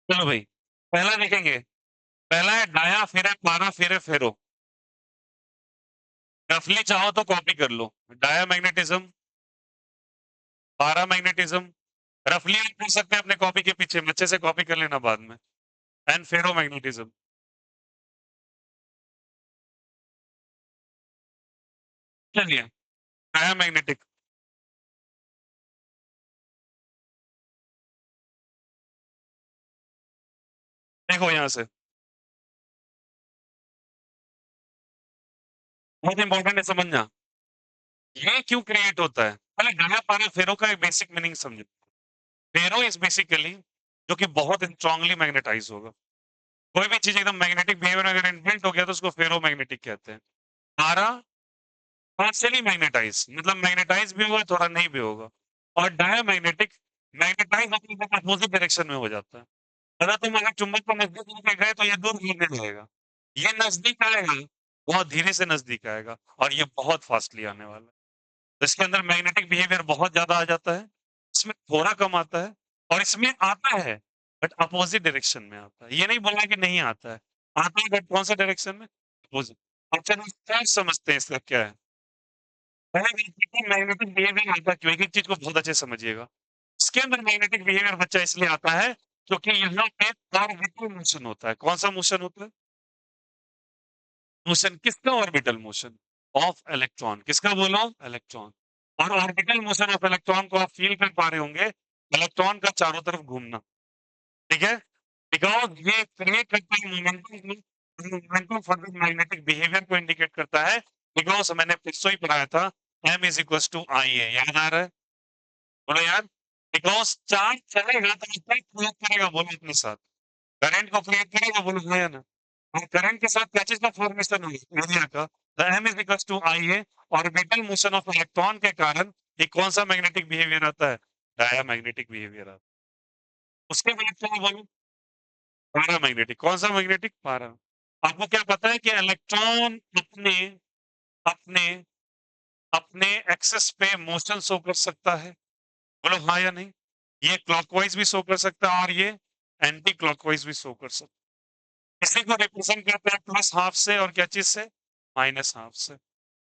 चलो भाई, पहला देखेंगे। पहला है डाया, फिर है पारा, फिर है फेरो। रफली चाहो तो कॉपी कर लो। डाया मैग्नेटिज्म, पारा मैग्नेटिज्म। रफली आप पूछ सकते हैं अपने कॉपी के पीछे, अच्छे से कॉपी कर लेना बाद में। And ferromagnetism. चलिए, डाया मैग्नेटिक। देखो यहाँ से, बहुत इंपॉर्टेंट है समझना। ये क्यों क्रिएट होता है, पहले डाया पारा फेरो का एक बेसिक मीनिंग समझो। फेरो इज बेसिकली जो कि बहुत स्ट्रांगली मैग्नेटाइज होगा। कोई भी चीज एकदम मैग्नेटिक बिहेवियर अगर इन्वेंट हो गया तो उसको फेरो मैग्नेटिक कहते हैं। पारा पार्शियली मैग्नेटाइज, मतलब मैग्नेटाइज भी होगा थोड़ा नहीं भी होगा। और डायमैग्नेटिक मैग्नेटाइज अपनी अपोजिट डायरेक्शन में हो जाता है। अगर तुम अगर चुंबक को नजदीक लेके गए तो ये दूर घूमने लगेगा। ये नजदीक आएगा, बहुत धीरे से नजदीक आएगा, और ये बहुत फास्टली आने वाला है। तो इसके अंदर मैग्नेटिक बिहेवियर बहुत ज्यादा आ जाता है, इसमें थोड़ा कम आता है। और इसमें आता है बट अपोजिट डायरेक्शन में आता है। ये नहीं बोलना कि नहीं आता है, आता है बट कौन सा डायरेक्शन में, अपोजिट। अब चलो क्या समझते हैं इसका क्या है। पहले मैग्नेटिक बिहेवियर आता क्यों है, एक एक चीज को बहुत अच्छे से समझिएगा। इसके अंदर मैग्नेटिक बिहेवियर बच्चा इसलिए आता है क्योंकि यहाँ पे ऑर्बिटल मोशन होता है। कौन सा मोशन होता है, मोशन किसका, ऑर्बिटल मोशन ऑफ इलेक्ट्रॉन। किसका बोलो, इलेक्ट्रॉन। और ऑर्बिटल मोशन ऑफ इलेक्ट्रॉन को आप फील कर पा रहे होंगे, इलेक्ट्रॉन का चारों तरफ घूमना। ठीक है, बिकॉज ये क्रिएट करता है momentum. Momentum for the magnetic behaviour को इंडिकेट करता है। बिकॉज मैंने परसों ही पढ़ाया था, M is equal to I ए, याद आ रहा है, बोलो यार। बिकॉज चार्ज चलेगा तो कितना क्रिएट करेगा, बोलो अपने साथ, करंट को क्रिएट करेगा, बोलो हाँ या ना। और करंट के साथ क्या चीज का फॉर्मेशन होगा, एरिया का। The M is equal to I A. Orbital motion of electron के कारण ये कौन सा मैग्नेटिक बिहेवियर आता है, डायमैग्नेटिक बिहेवियर आता है। उसके बाद क्या बोलो, पारा मैग्नेटिक। कौन सा मैग्नेटिक, पारा। आपको क्या पता है कि इलेक्ट्रॉन अपने अपने अपने एक्सेस पे मोशन शो कर सकता है, बोलो हाँ या नहीं। ये क्लॉकवाइज भी शो कर सकता है और ये एंटी क्लॉकवाइज भी शो कर सकता है। इसी को रिप्रेजेंट करते हैं प्लस हाफ से और क्या चीज से, माइनस हाफ से।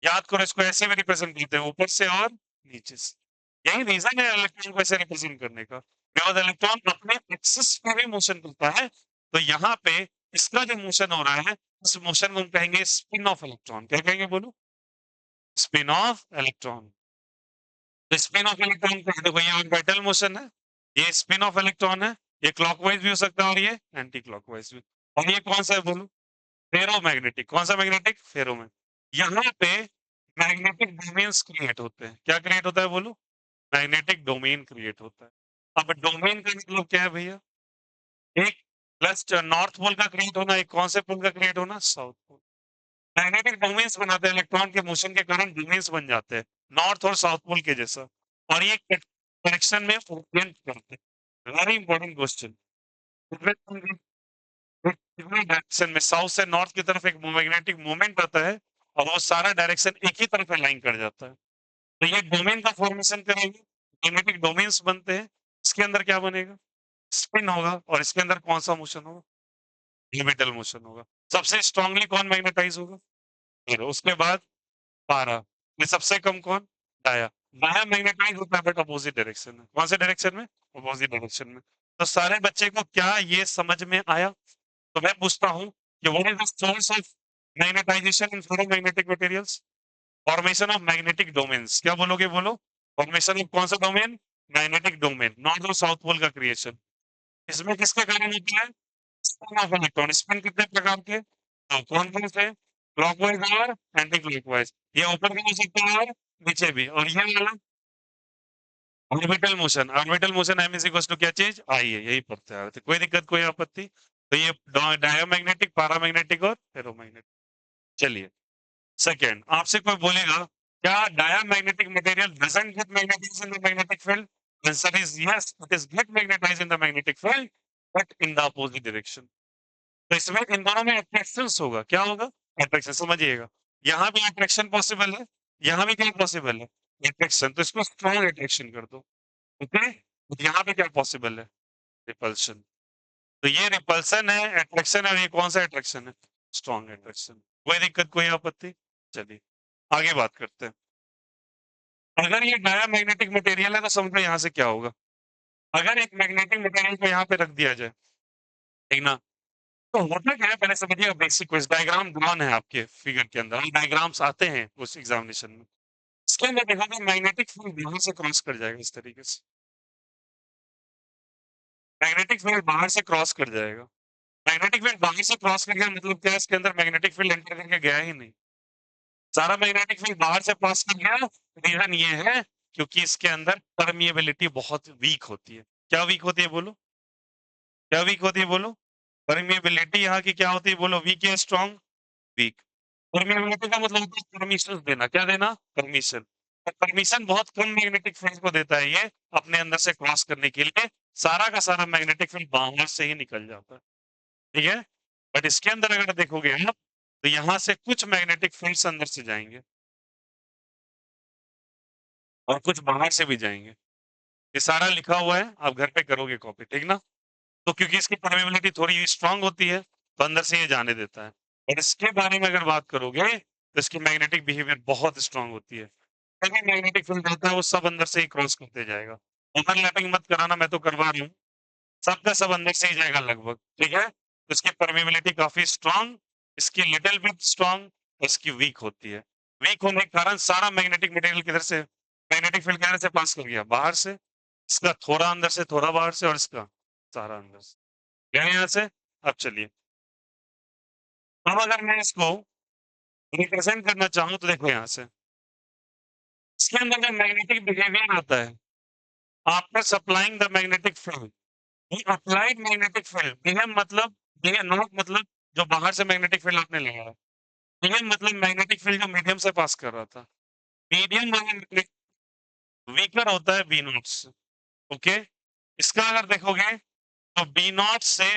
याद करो, इसको ऐसे भी रिप्रेजेंट करते हैं, ऊपर से और नीचे से। यही रीजन है इलेक्ट्रॉन को ऐसे रिप्रेजेंट करने का, बिकॉज इलेक्ट्रॉन अपने एक्सिस पे भी मोशन करता है। तो यहाँ पे इसका जो मोशन हो रहा है, उस मोशन को हम कहेंगे स्पिन ऑफ इलेक्ट्रॉन। क्या कहेंगे बोलो, स्पिन ऑफ इलेक्ट्रॉन। तो स्पिन ऑफ इलेक्ट्रॉन को देखो, ये ऑर्बिटल मोशन है, ये स्पिन ऑफ इलेक्ट्रॉन है। ये क्लॉकवाइज भी हो सकता है और ये एंटी क्लॉकवाइज भी। और ये कौन सा है बोलो, फेरोमैग्नेटिक। कौन सा मैग्नेटिक, फेरोमैग्नेटिक। यहाँ पे मैग्नेटिक डोमेन्स क्रिएट होते हैं। क्या क्रिएट होता है बोलो, मैग्नेटिक डोमेन क्रिएट होता है। अब डोमेन का मतलब क्या है भैया, एक प्लस नॉर्थ पोल का क्रिएट होना, एक कौन से पोल का क्रिएट होना, साउथ पोल। मैग्नेटिक डोमेन्स बनाते हैं, इलेक्ट्रॉन के मोशन के कारण डोमेन्स बन जाते हैं, नॉर्थ और साउथ पोल के जैसा। और ये कनेक्शन में ओरिएंट करते हैं। Very important question. डायरेक्शन में साउथ से नॉर्थ की तरफ एक मैग्नेटिक मोमेंट आता है, और वो सारा डायरेक्शन एक ही तरफ अलाइन कर जाता है। तो ये डोमेन का फॉर्मेशन करेंगे, मैग्नेटिक डोमेन्स बनते हैं। इसके अंदर क्या बनेगा, स्पिन होगा, और इसके अंदर कौन सा मोशन होगा, ऑर्बिटल मोशन होगा। सबसे स्ट्रांगली कौन मैग्नेटाइज होगा, हीरो। उसके बाद पारा। ये सबसे कम कौन, डाया। डाया मैग्नेटाइज होता है बट अपोजिट डायरेक्शन में। कौन से डायरेक्शन में, अपोजिट डायरेक्शन में। तो सारे बच्चे को क्या ये समझ में आया। तो मैं पूछता हूँ कि what is the source of magnetization in ferromagnetic materials, formation of magnetic domains. क्या बोलोगे बोलो, फॉर्मेशन ऑफ कौन सा डोमेन, मैग्नेटिक डोमेन, नॉर्थ और साउथ पोल का क्रिएशन। इसमें किसके कारण होती है, स्पिन ऑफ इलेक्ट्रॉन। स्पिन कितने प्रकार के, तो कौन कौन से, क्लॉकवाइज और एंटी क्लॉकवाइज। ये ऊपर भी हो सकता है और नीचे भी। और ये वाला orbital motion, orbital motion M is equal to क्या चीज, आई है, यही पढ़ते आ रहे थे। कोई दिक्कत कोई आपत्ति। तो ये डायोमैग्नेटिक, पारामैग्नेटिक और फेरोमैग्नेटिक। चलिए, सेकेंड, आपसे कोई बोलेगा क्या diamagnetic material doesn't get magnetised in the magnetic field. Answer is yes, it is get magnetised in the magnetic field, but in the opposite direction. तो इसमें इन दोनों में अट्रैक्शन होगा। क्या होगा, अट्रैक्शन। समझिएगा, यहाँ भी अट्रैक्शन पॉसिबल है, यहाँ भी क्या पॉसिबल है, अट्रैक्शन। तो इसको स्ट्रॉन्ग अट्रैक्शन कर दो। ओके, यहाँ पे क्या पॉसिबल है, रिपल्शन। तो ये रिपल्सन है, अट्रैक्शन है, और ये कौन सा अट्रैक्शन है? Strong attraction. कोई दिक्कत, कोई आपत्ति? चलिए आगे बात करते हैं। अगर ये डायामैग्नेटिक मटेरियल है तो समझो यहाँ से क्या होगा। अगर एक मैग्नेटिक मटेरियल को यहाँ पे रख दिया जाए, ठीक ना? तो होता क्या है पहले समझिए, बेसिक क्वेश्चन डायग्राम ड्रॉन है आपके फिगर के अंदर, डायग्राम्स आते हैं उस एग्जामिनेशन में। इसके अंदर देखोगे मैग्नेटिक फील्ड यहाँ से क्रॉस कर जाएगा इस तरीके से। मैग्नेटिक फील्ड बाहर से क्रॉस कर जाएगा। मैग्नेटिक फील्ड बाहर से क्रॉस कर गया मतलब क्या है, इसके अंदर मैग्नेटिक फील्ड एंटर करके गया ही नहीं। सारा मैग्नेटिक फील्ड बाहर से पास कर गया। रीजन ये है क्योंकि इसके अंदर परमिएबिलिटी बहुत वीक होती है। क्या वीक होती है बोलो? क्या वीक होती है बोलो? परमिएबिलिटी यहाँ की क्या होती है बोलो? वीक या स्ट्रॉन्ग? वीक। परमिएबिलिटी का मतलब होता है परमिशन देना। क्या देना? परमिशन। और परमिशन बहुत कम मैग्नेटिक फील्ड को देता है ये अपने अंदर से क्रॉस करने के लिए। सारा का सारा मैग्नेटिक फील्ड बाहर से ही निकल जाता है। ठीक है? बट इसके अंदर अगर देखोगे आप तो यहाँ से कुछ मैग्नेटिक फील्ड्स अंदर से जाएंगे और कुछ बाहर से भी जाएंगे। ये सारा लिखा हुआ है, आप घर पे करोगे कॉपी, ठीक ना? तो क्योंकि इसकी परमेबिलिटी थोड़ी स्ट्रांग होती है तो अंदर से ये जाने देता है। और इसके बारे में अगर बात करोगे तो इसकी मैग्नेटिक बिहेवियर बहुत स्ट्रांग होती है। कोई मैग्नेटिक फील्ड रहता है वो सब अंदर से ही क्रॉस करते जाएगा। ओवरलैपिंग मत कराना, मैं तो करवा रहा हूँ। सबका सब अंदर से ही जाएगा लगभग, ठीक है? तो इसकी परमेबिलिटी काफी स्ट्रांग, इसकी लिटिल बिट स्ट्रांग, इसकी वीक होती है। वीक होने के कारण सारा मैग्नेटिक मटेरियल किधर से, मैग्नेटिक फील्ड किधर से पास कर गया? बाहर से। इसका थोड़ा अंदर से, थोड़ा बाहर से, और इसका सारा अंदर से। गया यहाँ से? अब चलिए, अब अगर मैं इसको रिप्रेजेंट करना चाहूँ तो देखो यहाँ से, इसके अंदर जो मैग्नेटिक बिहेवियर आता है, after supplying the magnetic field, ये अप्लाइड मैग्नेटिक फील्ड, बीएम मतलब, बीएम नॉट मतलब जो बाहर से मैग्नेटिक फील्ड आपने लगाया, बीएम मतलब मैग्नेटिक फील्ड जो मीडियम से पास कर रहा था। मीडियम वाला वीकर होता है बी नॉट से। ओके, इसका अगर देखोगे तो बी नॉट से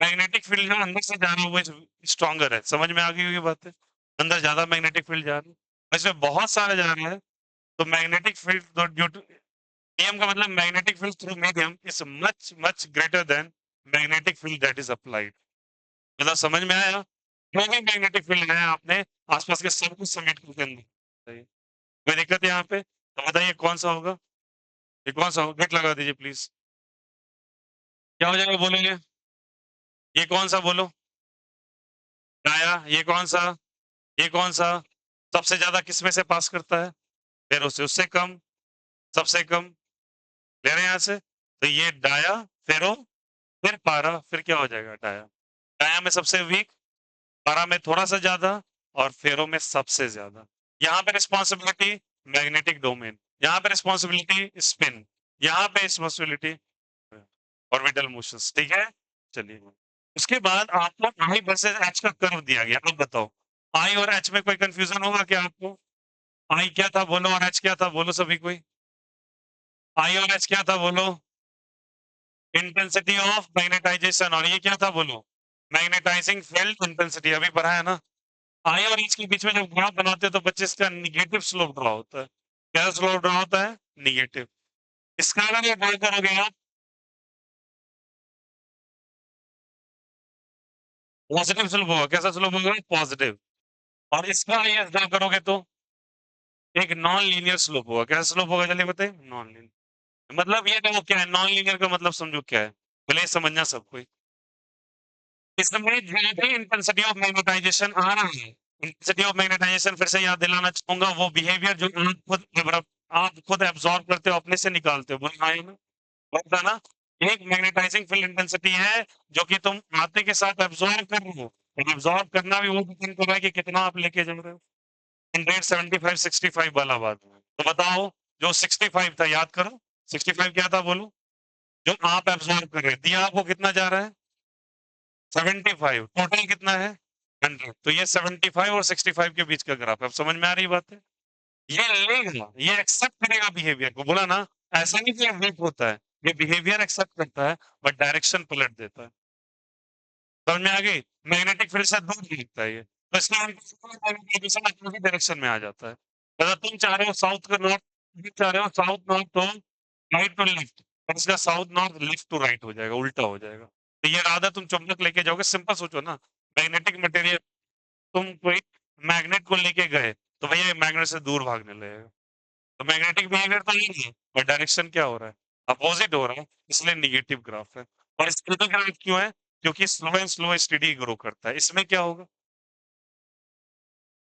मैग्नेटिक फील्ड जो अंदर से जा रहा है वो स्ट्रॉन्गर है। समझ में आ गई होगी बात है? अंदर ज्यादा मैग्नेटिक फील्ड जा रहा है, इसमें बहुत सारे जा रहे हैं। तो magnetic field due to medium का मतलब magnetic field through medium is much much greater than magnetic field that is applied. मतलब समझ में आया? जो भी मैग्नेटिक फील्ड है आपने आसपास के सब कुछ समेट करके अंदर चाहिए। कोई दिक्कत है यहाँ पे? तो बताइए कौन सा होगा? ये कौन सा होगा? गेट लगा दीजिए प्लीज। क्या हो जाएगा बोलेंगे? ये कौन सा बोलो? आया। ये कौन सा? ये कौन सा? सबसे ज्यादा किसमें से पास करता है? फेरो से। उससे कम? सबसे कम? ले रहे हैं यहाँ से? तो ये डाया, फेरो, फिर पारा, फिर क्या हो जाएगा? डाया। डाया में सबसे वीक, पारा में थोड़ा सा ज्यादा, और फेरो में सबसे ज्यादा। यहाँ पे रिस्पॉन्सिबिलिटी मैग्नेटिक डोमेन, यहाँ पे रिस्पॉन्सिबिलिटी स्पिन, यहाँ पे रिस्पॉन्सिबिलिटी ऑर्बिटल मोशंस। ठीक है? चलिए, उसके बाद आपको आई वर्सेस एच का कर्व दिया गया। अब बताओ आई और एच में कोई कंफ्यूजन होगा क्या आपको? आई क्या था बोलो, और एच क्या था बोलो सभी कोई। आई और एच क्या था बोलो? Intensity of magnetization. और ये क्या था बोलो? Magnetizing field intensity. अभी पढ़ा है ना? आई और एच के बीच में जब ग्राफ बनाते हैं तो बच्चे इसका निगेटिव स्लोप ड्रा होता है। क्या स्लोप ड्रा होता है? निगेटिव। इसका अगर ये ड्रा करोगे आप, पॉजिटिव स्लोप होगा। कैसा स्लोप होगा? पॉजिटिव। और इसका ये ड्रा करोगे तो एक नॉन लीनियर स्लोप होगा। कैसा स्लोप होगा जल्दी बताइए? Non linear. मतलब ये देखो क्या है नॉन लीनियर का मतलब, समझो क्या है, भले ही समझना सब कोई। इसमें जो भी इंटेंसिटी ऑफ मैग्नेटाइजेशन आ रहा है, इंटेंसिटी ऑफ मैग्नेटाइजेशन फिर से याद दिलाना चाहूंगा, वो बिहेवियर जो आप खुद एब्जॉर्ब करते हो, अपने से निकालते हो, बोलना है ना? बोलता ना, एक मैग्नेटाइजिंग फील्ड इंटेंसिटी है जो कि तुम आते के साथ एब्जॉर्ब कर रहे हो, और एब्जॉर्ब करना भी वो डिपेंड कर रहा है कि कितना आप लेके जा रहे हो। 175 65 वाला बात है। तो बताओ, जो 65 था याद करो, 65 क्या था बोलो? जो आप एब्जॉर्ब कर रहे हैं, दिया आपको कितना जा रहा है? 75। टोटल कितना है? 100। तो ये 75 और 65 के बीच का ग्राफ है। अब समझ में आ रही बात है? ये लेगा, ये एक्सेप्ट करेगा बिहेवियर को। बोला ना, ऐसा नहीं कि वीक होता है, ये बिहेवियर एक्सेप्ट करता है बट डायरेक्शन पलट देता है। समझ में आ गई? मैग्नेटिक फील्ड से दूर भागता है ये, तो इसका मैग्नेटाइजेशन अपोजिट डायरेक्शन में आ जाता है। अगर तुम चाह रहे हो साउथ का नॉर्थ, चाह रहे हो साउथ नॉर्थ तो राइट टू लेफ्ट, और इसका south north left to right हो जाएगा, उल्टा हो जाएगा। तो ये राधा तुम चुंबक लेके जाओगे, सिंपल सोचो ना, मैग्नेटिक मटेरियल, तुम कोई मैग्नेट को लेके गए तो भैया मैग्नेट से दूर भागने लगेगा, तो मैग्नेटिक बिहेवियर तो यही है, पर डायरेक्शन क्या हो रहा है, अपोजिट हो रहा है, इसलिए निगेटिव ग्राफ है। और स्टेडी ग्राफ क्यों है, क्योंकि स्लो स्टेडी ग्रो करता है। इसमें क्या होगा,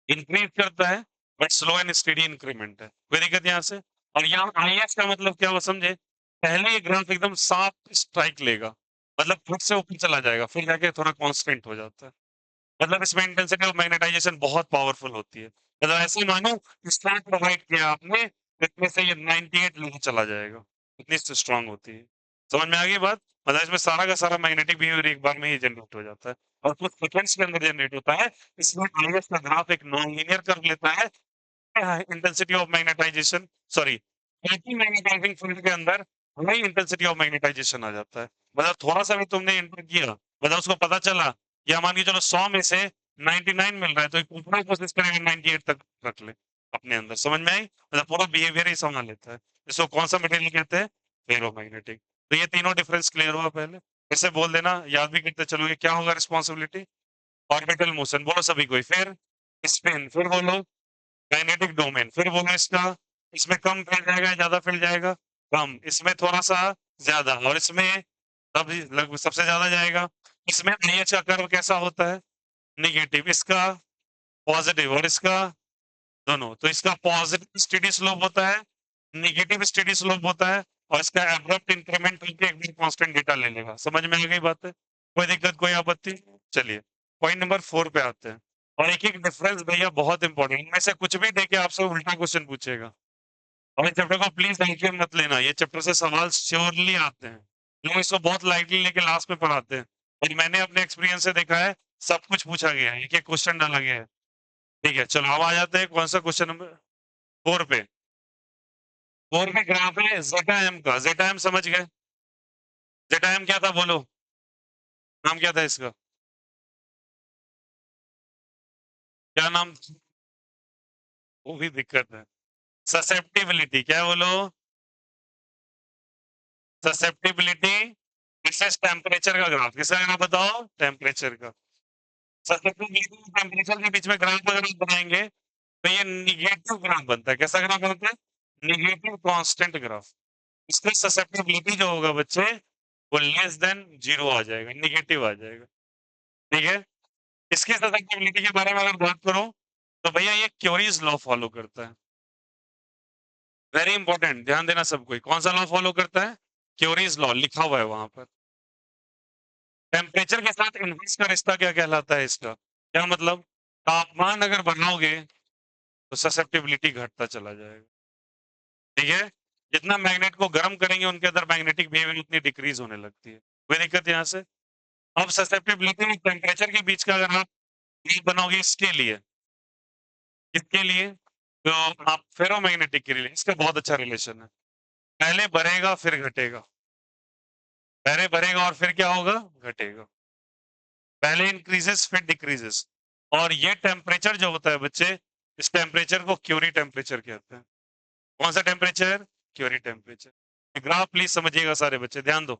इंक्रीज करता है, but slow and steady increment है, कोई दिक्कत यहाँ से। और यहाँ आईएस का मतलब क्या हुआ समझे, पहले ये ग्राफ एकदम साफ स्ट्राइक लेगा, मतलब फिर से ऊपर चला जाएगा, फिर जाके थोड़ा कांस्टेंट हो जाता है, मतलब इसमें इंटेंसिटी ऑफ मैग्नेटाइजेशन बहुत पावरफुल होती है। मतलब ऐसे मानो स्ट्रेंथ प्रोवाइड किया आपने, इतने से ये 98 लेके चला जाएगा, इतनी स्ट्रांग होती है। समझ में आ गई बात, मतलब इसमें सारा का सारा मैग्नेटिक बिहेवियर एक बार में ही जनरेट हो जाता है, और कुछ सेकंड्स के अंदर जनरेट होता है। इसमें आईएस का ग्राफ एक नॉन लीनियर कर्व लेता है, intensity of magnetization, sorry, anti magnetizing field के अंदर हाई इंटेंसिटी ऑफ मैग्नेटाइजेशन आ जाता है। मतलब थोड़ा सा भी तुमने एंटर किया, मतलब उसको पता चला, या मान के चलो 100 में से 99 मिल रहा है, तो एक ऊपर कोशिश करेगा 98 तक रख ले अपने अंदर। समझ में आई, मतलब पूरा बिहेवियर ही संभाल लेता है। इसको कौन सा मटेरियल कहते हैं, फेरोमैग्नेटिक। तो ये तीनों डिफरेंस क्लियर हुआ पहले, इसे बोल देना, याद भी करते चलोगे। क्या होगा रिस्पॉन्सिबिलिटी, ऑर्बिटल मोशन, बोलो सभी कोई, फिर स्पिन, फिर बोलो काइनेटिक डोमेन, फिर बोलो इसका, इसमें कम फैल जाएगा, ज्यादा फैल जाएगा, कम, इसमें थोड़ा सा ज्यादा, और इसमें तब लगभग सबसे ज्यादा जाएगा। इसमें आईएच का कर्व कैसा होता है, निगेटिव, इसका पॉजिटिव, और इसका दोनों। तो इसका पॉजिटिव स्टेडी स्लोप होता है, निगेटिव स्टेडी स्लोप होता है, और इसका एब्रप्ट इंक्रीमेंट करके एकदम कांस्टेंट डेटा ले लेगा। समझ में आ गई बात है, कोई दिक्कत कोई आपत्ति। चलिए पॉइंट नंबर 4 पे आते हैं। और एक एक डिफरेंस भैया बहुत इंपॉर्टेंट, इनमें से कुछ भी देके आपसे उल्टा क्वेश्चन पूछेगा, और इस चैप्टर को प्लीज हल्के में मत लेना, ये चैप्टर से सवाल श्योरली आते हैं, लोग इसको बहुत लाइटली लेके लास्ट में पढ़ाते हैं, और मैंने अपने एक्सपीरियंस से देखा है, सब कुछ पूछा गया है, एक एक क्वेश्चन डाला गया है। ठीक है चलो अब आ जाते हैं कौन सा क्वेश्चन नंबर 4 पे। 4 पे ग्राफ है जेटा एम का, जेटा एम समझ गए, जेटा एम क्या था बोलो, नाम क्या था इसका, क्या नाम, वो भी दिक्कत है, ससेप्टिबिलिटी, क्या बोलो, ससेप्टिबिलिटी वर्सेस टेम्परेचर का ग्राफ, किसका ग्राफ बताओ, टेम्परेचर का। ससेप्टिबिलिटी और टेम्परेचर के बीच में ग्राफ अगर आप बनाएंगे तो ये निगेटिव ग्राफ बनता है, कैसा ग्राफ बनता है, निगेटिव कांस्टेंट ग्राफ। इसका ससेप्टिबिलिटी जो होगा बच्चे, वो लेस देन 0 आ जाएगा, निगेटिव आ जाएगा। ठीक है, इसकी ससेप्टिबिलिटी के बारे में अगर बात करो तो भैया ये क्यूरीज लॉ फॉलो करता है, वेरी इंपॉर्टेंट, ध्यान देना सब कोई, कौन सा लॉ फॉलो करता है, क्यूरीज लॉ लिखा हुआ है वहां पर। टेम्परेचर के साथ इनवर्स का रिश्ता क्या कहलाता है इसका, क्या मतलब, तापमान अगर बढ़ाओगे तो ससेप्टिबिलिटी घटता चला जाएगा। ठीक है, जितना मैग्नेट को गर्म करेंगे उनके अंदर मैग्नेटिक बिहेवियर उतनी डिक्रीज होने लगती है, कोई दिक्कत यहाँ से। अब ससेप्टिबिलिटी और टेम्परेचर के बीच का अगर आप ये बनाओगे इसके लिए, किसके लिए, तो आप फेरोमैग्नेटिक के लिए, इसका बहुत अच्छा रिलेशन है, पहले बढ़ेगा फिर घटेगा, पहले बढ़ेगा और फिर क्या होगा, घटेगा, पहले इंक्रीजेस फिर डिक्रीजेस। और ये टेम्परेचर जो होता है बच्चे, इस टेम्परेचर को क्यूरी टेम्परेचर कहते हैं। कौन सा temperature, Curie temperature. Graph please समझिएगा सारे बच्चे, ध्यान दो।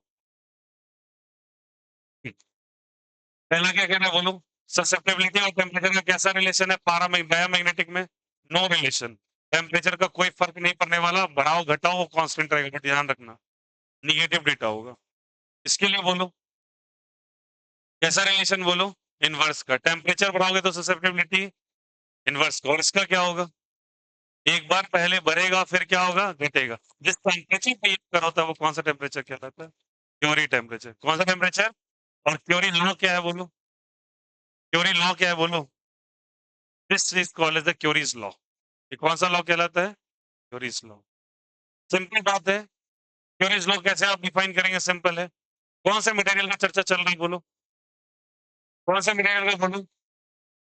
पहला क्या कहना है बोलो, ससेप्टिबिलिटी और टेम्परेचर का कैसा रिलेशन है, डायमैग्नेटिक में नो रिलेशन, टेम्परेचर का कोई फर्क नहीं पड़ने वाला, बढ़ाओ घटाओ वो कांस्टेंट रहेगा, बट ध्यान रखना निगेटिव डेटा होगा। इसके लिए बोलो कैसा रिलेशन बोलो, इनवर्स का, टेम्परेचर बढ़ाओगे तो ससेप्टिबिलिटी इनवर्स का, और इसका क्या होगा, एक बार पहले बढ़ेगा फिर क्या होगा, घटेगा। जिस टेम्परेचर पे कर होता है वो कौन सा टेम्परेचर कहलाता है, क्यूरी टेम्परेचर। कौन सा टेम्परेचर, और क्यूरी लॉ क्या है बोलो, क्यूरी लॉ क्या है बोलो, this is called as the Curie's law. ये कौन सा लॉ कहलाता है, क्यूरीज लॉ। सिंपल बात है, क्यूरीज लॉ कैसे आप डिफाइन करेंगे, सिंपल है, कौन से मटेरियल का चर्चा चल रही है बोलो, कौन से मटेरियल का बोलो,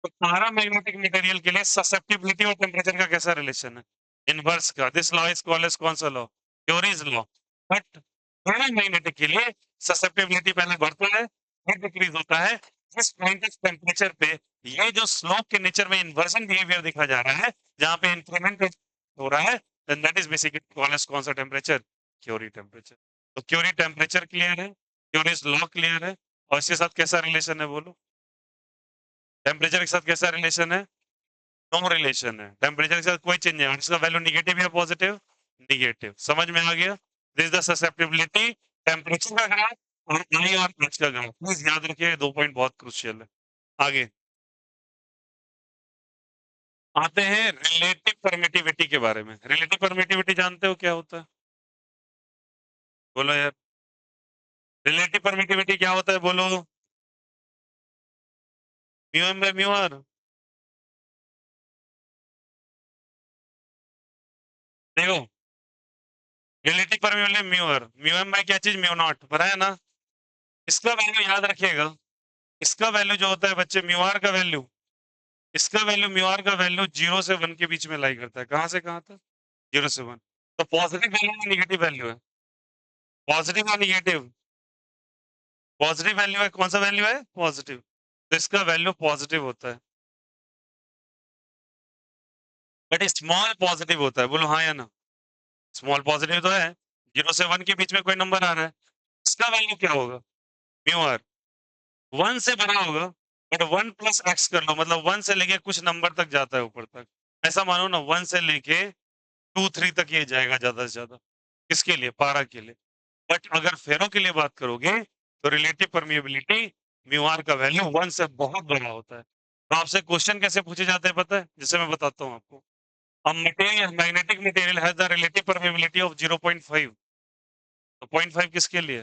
तो पैरामैग्नेटिक मटेरियल के लिए ससेप्टिबिलिटी और टेम्परेचर का कैसा रिलेशन है, इनवर्स का। This law is called as कौन सा लॉ, क्यूरीज लॉ। बट पैरामैग्नेटिक के लिए ससेप्टिबिलिटी पहले बढ़ता है फिर डिक्रीज होता है, जिस पॉइंट ऑफ टेम्परेचर पे ये जो स्लोप के नेचर में इन्वर्जन बिहेवियर दिखा जा रहा है, जहां पे इंक्रीमेंट हो रहा है, then that is basically called as कौन सा टेम्परेचर, क्यूरी टेम्परेचर। तो क्यूरी टेम्परेचर क्लियर है, क्यूरीज लॉ क्लियर है, और इसके साथ कैसा रिलेशन है बोलो? टेम्परेचर के साथ कैसा रिलेशन है? नो रिलेशन है। टेम्परेचर के साथ कोई चेंज नहीं है। इसका वैल्यू नेगेटिव या पॉजिटिव? नेगेटिव। समझ में आ गया? This is the susceptibility temperature का ग्राफ और आई और एच का ग्राफ। प्लीज याद रखिए 2 पॉइंट बहुत क्रूशियल है। आगे आते हैं रिलेटिव परमिटिविटी के बारे में। रिलेटिव परमिटिविटी जानते हो क्या होता है? बोलो यार। रिलेटिव परमिटिविटी क्या होता है बोलो? Mu M by mu R. देखो relative permittivity mu R, mu M by क्या चीज? Mu naught. पता है ना? इसका वैल्यू याद रखिएगा। इसका वैल्यू जो होता है बच्चे, म्यू आर का वैल्यू, इसका वैल्यू म्यू आर का वैल्यू 0 से 1 के बीच में लाई करता है। कहां से कहां तक? 0 से 1। तो पॉजिटिव वैल्यू है नेगेटिव वैल्यू है? पॉजिटिव और नेगेटिव? पॉजिटिव वैल्यू है। कौन सा वैल्यू है? पॉजिटिव। तो इसका वैल्यू पॉजिटिव होता है, बट स्मॉल पॉजिटिव होता है। बोलो हाँ या ना? स्मॉल पॉजिटिव तो है। 0 से 1 के बीच में कोई नंबर आ रहा है, इसका वैल्यू क्या होगा? म्यू आर 1 से बड़ा होगा। बट 1 प्लस एक्स कर लो, मतलब 1 से लेके कुछ नंबर तक जाता है ऊपर तक। ऐसा मानो ना 1 से लेके 2 3 तक ये जाएगा ज्यादा से ज्यादा। किसके लिए? पारा के लिए। बट अगर फेरो के लिए बात करोगे तो रिलेटिव परमिएबिलिटी म्यू आर का वैल्यू 1 से बहुत बड़ा होता है। तो आपसे क्वेश्चन कैसे पूछे जाते हैं पता है? जिसे मैं बताता हूँ आपको। A material, magnetic material has the relative permeability of 0.5. तो 0.5 किसके लिए?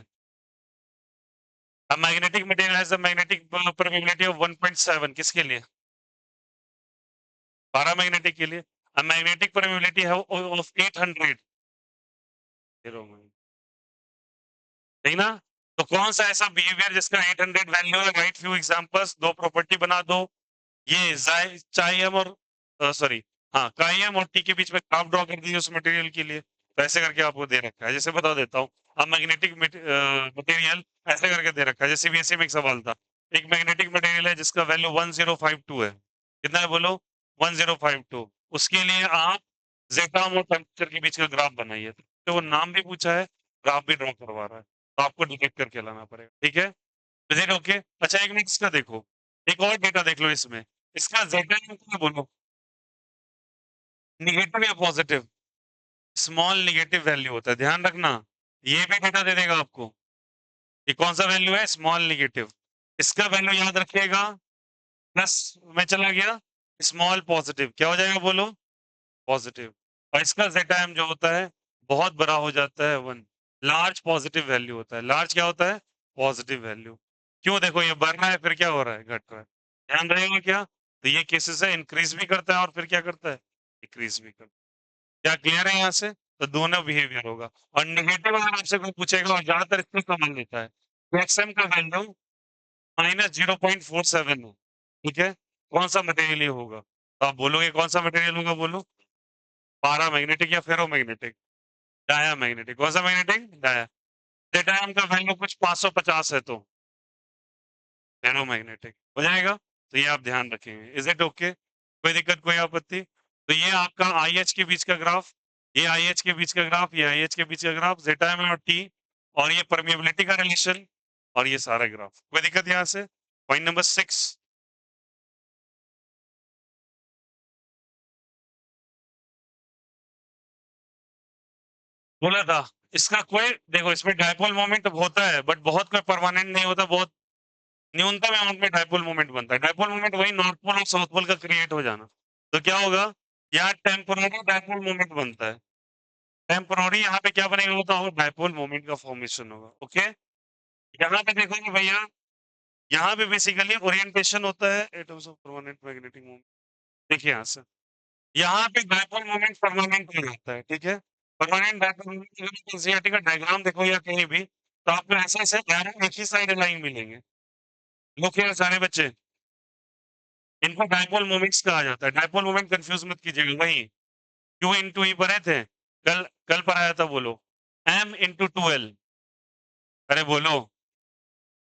A magnetic material has a magnetic permeability of 1.7 किसके लिए? पैरामैग्नेटिक के लिए। A magnetic permeability of 800। ठीक ना? तो कौन सा ऐसा बिहेवियर जिसका 800 वैल्यू है? राइट फ्यू एग्जांपल्स, दो प्रॉपर्टी बना दो। ये चाइम और सॉरी, हाँ काइम और टी के बीच में ग्राफ ड्रॉ कर दीजिए उस मटेरियल के लिए। तो ऐसे करके आपको दे रखा है, जैसे बता देता हूँ। अब मैग्नेटिक मटेरियल ऐसे करके दे रखा है, जैसे बीएससी में एक सवाल था। एक मैग्नेटिक मटेरियल है जिसका वैल्यू 1052 है। कितना है बोलो? 1052। उसके लिए आप जेटाम और टेम्परेचर के बीच का ग्राफ बनाइए। तो वो नाम भी पूछा है, ग्राफ भी ड्रॉ करवा रहा है, तो आपको डिटेक्ट करके लाना पड़ेगा। ठीक है? Is it okay? अच्छा एक मिनट इसका देखो, एक और डेटा देख लो इसमें। इसका जेटा क्या बोलो? निगेटिव या पॉजिटिव? स्मॉल निगेटिव वैल्यू होता है, ध्यान रखना। ये भी डेटा दे देगा आपको। ये कौन सा वैल्यू है? Small negative. इसका वैल्यू याद रखिएगा। प्लस में चला गया, स्मॉल पॉजिटिव क्या हो जाएगा बोलो? पॉजिटिव। और इसका जेटा एम जो होता है बहुत बड़ा हो जाता है 1। लार्ज पॉजिटिव वैल्यू होता है। लार्ज क्या होता है? Positive value. क्यों? देखो ये बढ़ रहा है फिर क्या हो रहा है? घट रहा है। ध्यान रहेगा क्या? तो ये केसेस है, इंक्रीज भी करता है और फिर क्या करता है? डिक्रीज भी करता है। क्या क्लियर है यहाँ से? तो दोनों बिहेवियर होगा। और निगेटिव अगर आपसे कोई पूछेगा, और ज्यादातर इसमें कॉमन लेता है, तो एक्सएम का वैल्यू -0.47 है। ठीक है? कौन सा मटेरियल ये होगा? तो आप बोलोगे कौन सा मटेरियल होगा बोलो? पारा मैग्नेटिक या फेरो मैग्नेटिक? Dia magnetic. कौन सा मैग्नेटिक? डाया। डायम का वैल्यू कुछ 550 है तो फेरो मैग्नेटिक हो जाएगा। तो ये आप ध्यान रखेंगे। Is it okay? कोई दिक्कत, कोई आपत्ति? तो ये आपका आई एच के बीच का ग्राफ, ये आई एच के बीच का ग्राफ, ये आई एच के बीच का ग्राफ, जेटा एम और टी, और ये परमिएबिलिटी का रिलेशन, और ये सारा ग्राफ। कोई दिक्कत यहाँ से? Point number 6। बोला था इसका कोई, देखो इसमें डायपोल मोमेंट होता है बट बहुत कोई परमानेंट नहीं होता, बहुत न्यूनतम अमाउंट में डायपोल मोमेंट बनता है। डायपोल मोमेंट वही नॉर्थ पोल और साउथ पोल का क्रिएट हो जाना। तो क्या होगा? यहाँ टेम्पोररी डायपोल मोमेंट बनता है। टेम्पोररी यहाँ पे क्या बनेगा होता होगा? डायपोल मोमेंट का फॉर्मेशन होगा। ओके? यहाँ पे देखोगे भैया, यहाँ पे बेसिकली ओरिएंटेशन होता है atoms of permanent magnetic moment. देखिए यहाँ से, यहाँ पे डायपोल मोमेंट परमानेंट हो जाता है। ठीक है? परमानेंट डायपोल मोमेंट, अगर एनसीईआरटी का डायग्राम देखो या कहीं भी, तो आपको ऐसे ऐसे एरो एक ही साइड लाइन मिलेंगे। लोग सारे बच्चे, इनको डायपोल मोमेंट्स कहा जाता है। डायपोल मोमेंट कंफ्यूज मत कीजिएगा। वही क्यू इंटू ई पढ़े थे कल, कल पढ़ाया था। बोलो एम इंटू टूएल। अरे बोलो,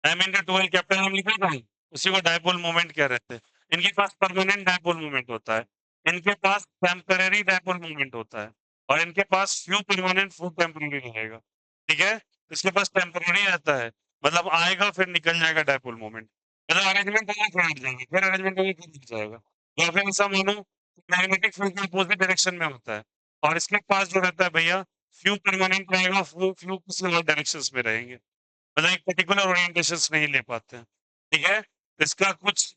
एम इंटू टूएल कैपिटल एम लिखा था, उसी को डायपोल मोमेंट कह रहे थे। इनके पास परमानेंट डायपोल मोमेंट होता है, इनके पास टेम्पररी डायपोल मोमेंट होता है, और इनके पास फ्यू परमानेंट फ्यू टेम्पररी रहेगा। ठीक है? इसके पास टेम्पररी रहता है, मतलब आएगा फिर निकल जाएगा डायपोल मोमेंट। मतलब अरेंजमेंट होगा फिर हट जाएगा, फिर अरेंजमेंट होगा फिर हट जाएगा। या फिर ऐसा मानो मैग्नेटिक फील्ड के अपोजिट डायरेक्शन में होता है और इसके पास जो रहता है भैया फ्यू परमानेंट रहेगा, फ्यू फ्यू किसी और डायरेक्शंस में रहेंगे। मतलब एक पर्टिकुलर ओरिएंटेशंस नहीं ले पाते हैं। ठीक है? इसका कुछ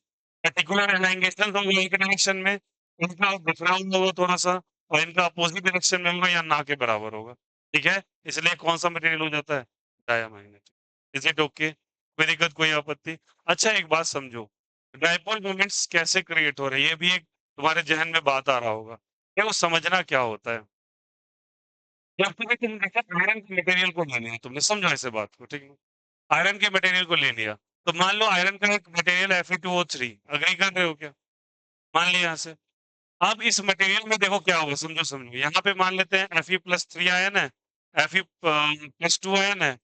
पर्टिकुलर एलाइंगेशन होगा एक डायरेक्शन में, इनका डिफरेंस होगा थोड़ा-सा और इनका अपोजिट डायरेक्शन में होगा या ना के बराबर होगा। ठीक है? इसलिए कौन-सा मटेरियल हो जाता है? डायामैग्नेटिक। Is it okay? कोई दिक्कत, कोई आपत्ति? अच्छा एक बात समझो, डायपोल मोमेंट्स कैसे क्रिएट हो रहे हैं? ये भी एक तुम्हारे ज़हन में बात आ रहा होगा। क्या वो समझना क्या होता है? जब कभी तुम देखो आयरन के मटेरियल को ले लिया तुमने, समझो ऐसे बात को, ठीक है? आयरन के मटेरियल को ले लिया, तो मान लो आयरन का एक मटेरियल Fe2O3, एग्री कर रहे हो क्या? मान लिया यहाँ से। अब इस मटेरियल में देखो क्या होगा, समझो समझो। यहाँ पे मान लेते हैं Fe+3 आयन है, Fe+2 आयन है,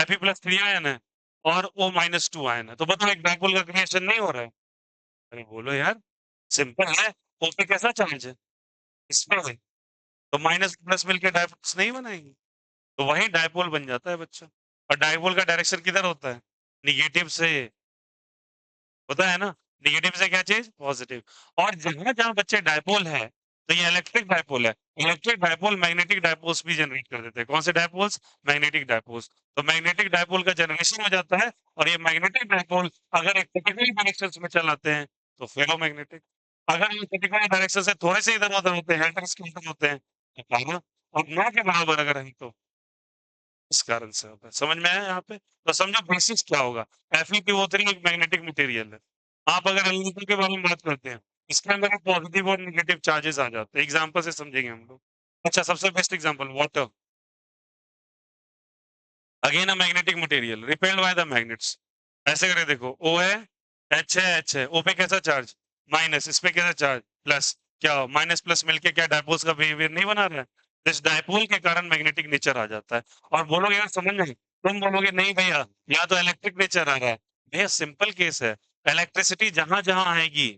Fe+3 आयन है और O-2 आयन है। तो बताओ एक डायपोल का क्रिएशन नहीं हो रहा है? अरे बोलो यार, सिंपल है। O पे कैसा चार्ज है? इस पे है। तो माइनस प्लस मिलके डायपोल्स नहीं बनाएंगे? तो वही डायपोल बन जाता है बच्चा। और डायपोल का डायरेक्शन किधर होता है? निगेटिव से। होता है ना? नेगेटिव से क्या चीज़? पॉज़िटिव। और जहाँ-जहाँ बच्चे डायपोल है, तो ये इलेक्ट्रिक डायपोल है। इलेक्ट्रिक डायपोल मैग्नेटिक डायपोल्स भी जनरेट कर देते हैं। कौन से डायपोल्स? Magnetic dipoles. तो मैग्नेटिक डायपोल का जनरेशन हो जाता है और ये मैग्नेटिक डायपोल अगर एक पर्टिकुलर डायरेक्शंस में चलाते हैं, तो फेरोमैग्नेटिक। अगर ये पर्टिकुलर डायरेक्शन से थोड़े से इधर-उधर होते हैं, हेल्टर-स्केल्टर होते हैं, तो पावर और ना के बराबर अगर है तो। इस कारण से होता है। समझ में आया यहाँ पे? तो समझो बेसिक्स क्या होगा। Fe2O3 एक मैग्नेटिक मटेरियल है। आप अगर एल्यूमीनियम के बारे में बात करते हैं, इसके अंदर पॉजिटिव और नेगेटिव चार्जेस आ जाते हैं। एग्जांपल से समझेंगे हम लोग। अच्छा सबसे best example water. Again a magnetic material repelled by the magnets. ऐसे करके देखो O है, H है, H है। O पे कैसा चार्ज? माइनस। इस पे कैसा चार्ज? प्लस। क्या माइनस प्लस मिलके क्या डायपोल्स का बिहेवियर नहीं बना रहा है? इस डायपोल के कारण मैग्नेटिक नेचर आ जाता है। और बोलोगे यार समझ नहीं, तुम बोलोगे नहीं भैया यहाँ तो इलेक्ट्रिक नेचर आ रहा है। भैया सिंपल केस है। इलेक्ट्रिसिटी जहां जहां आएगी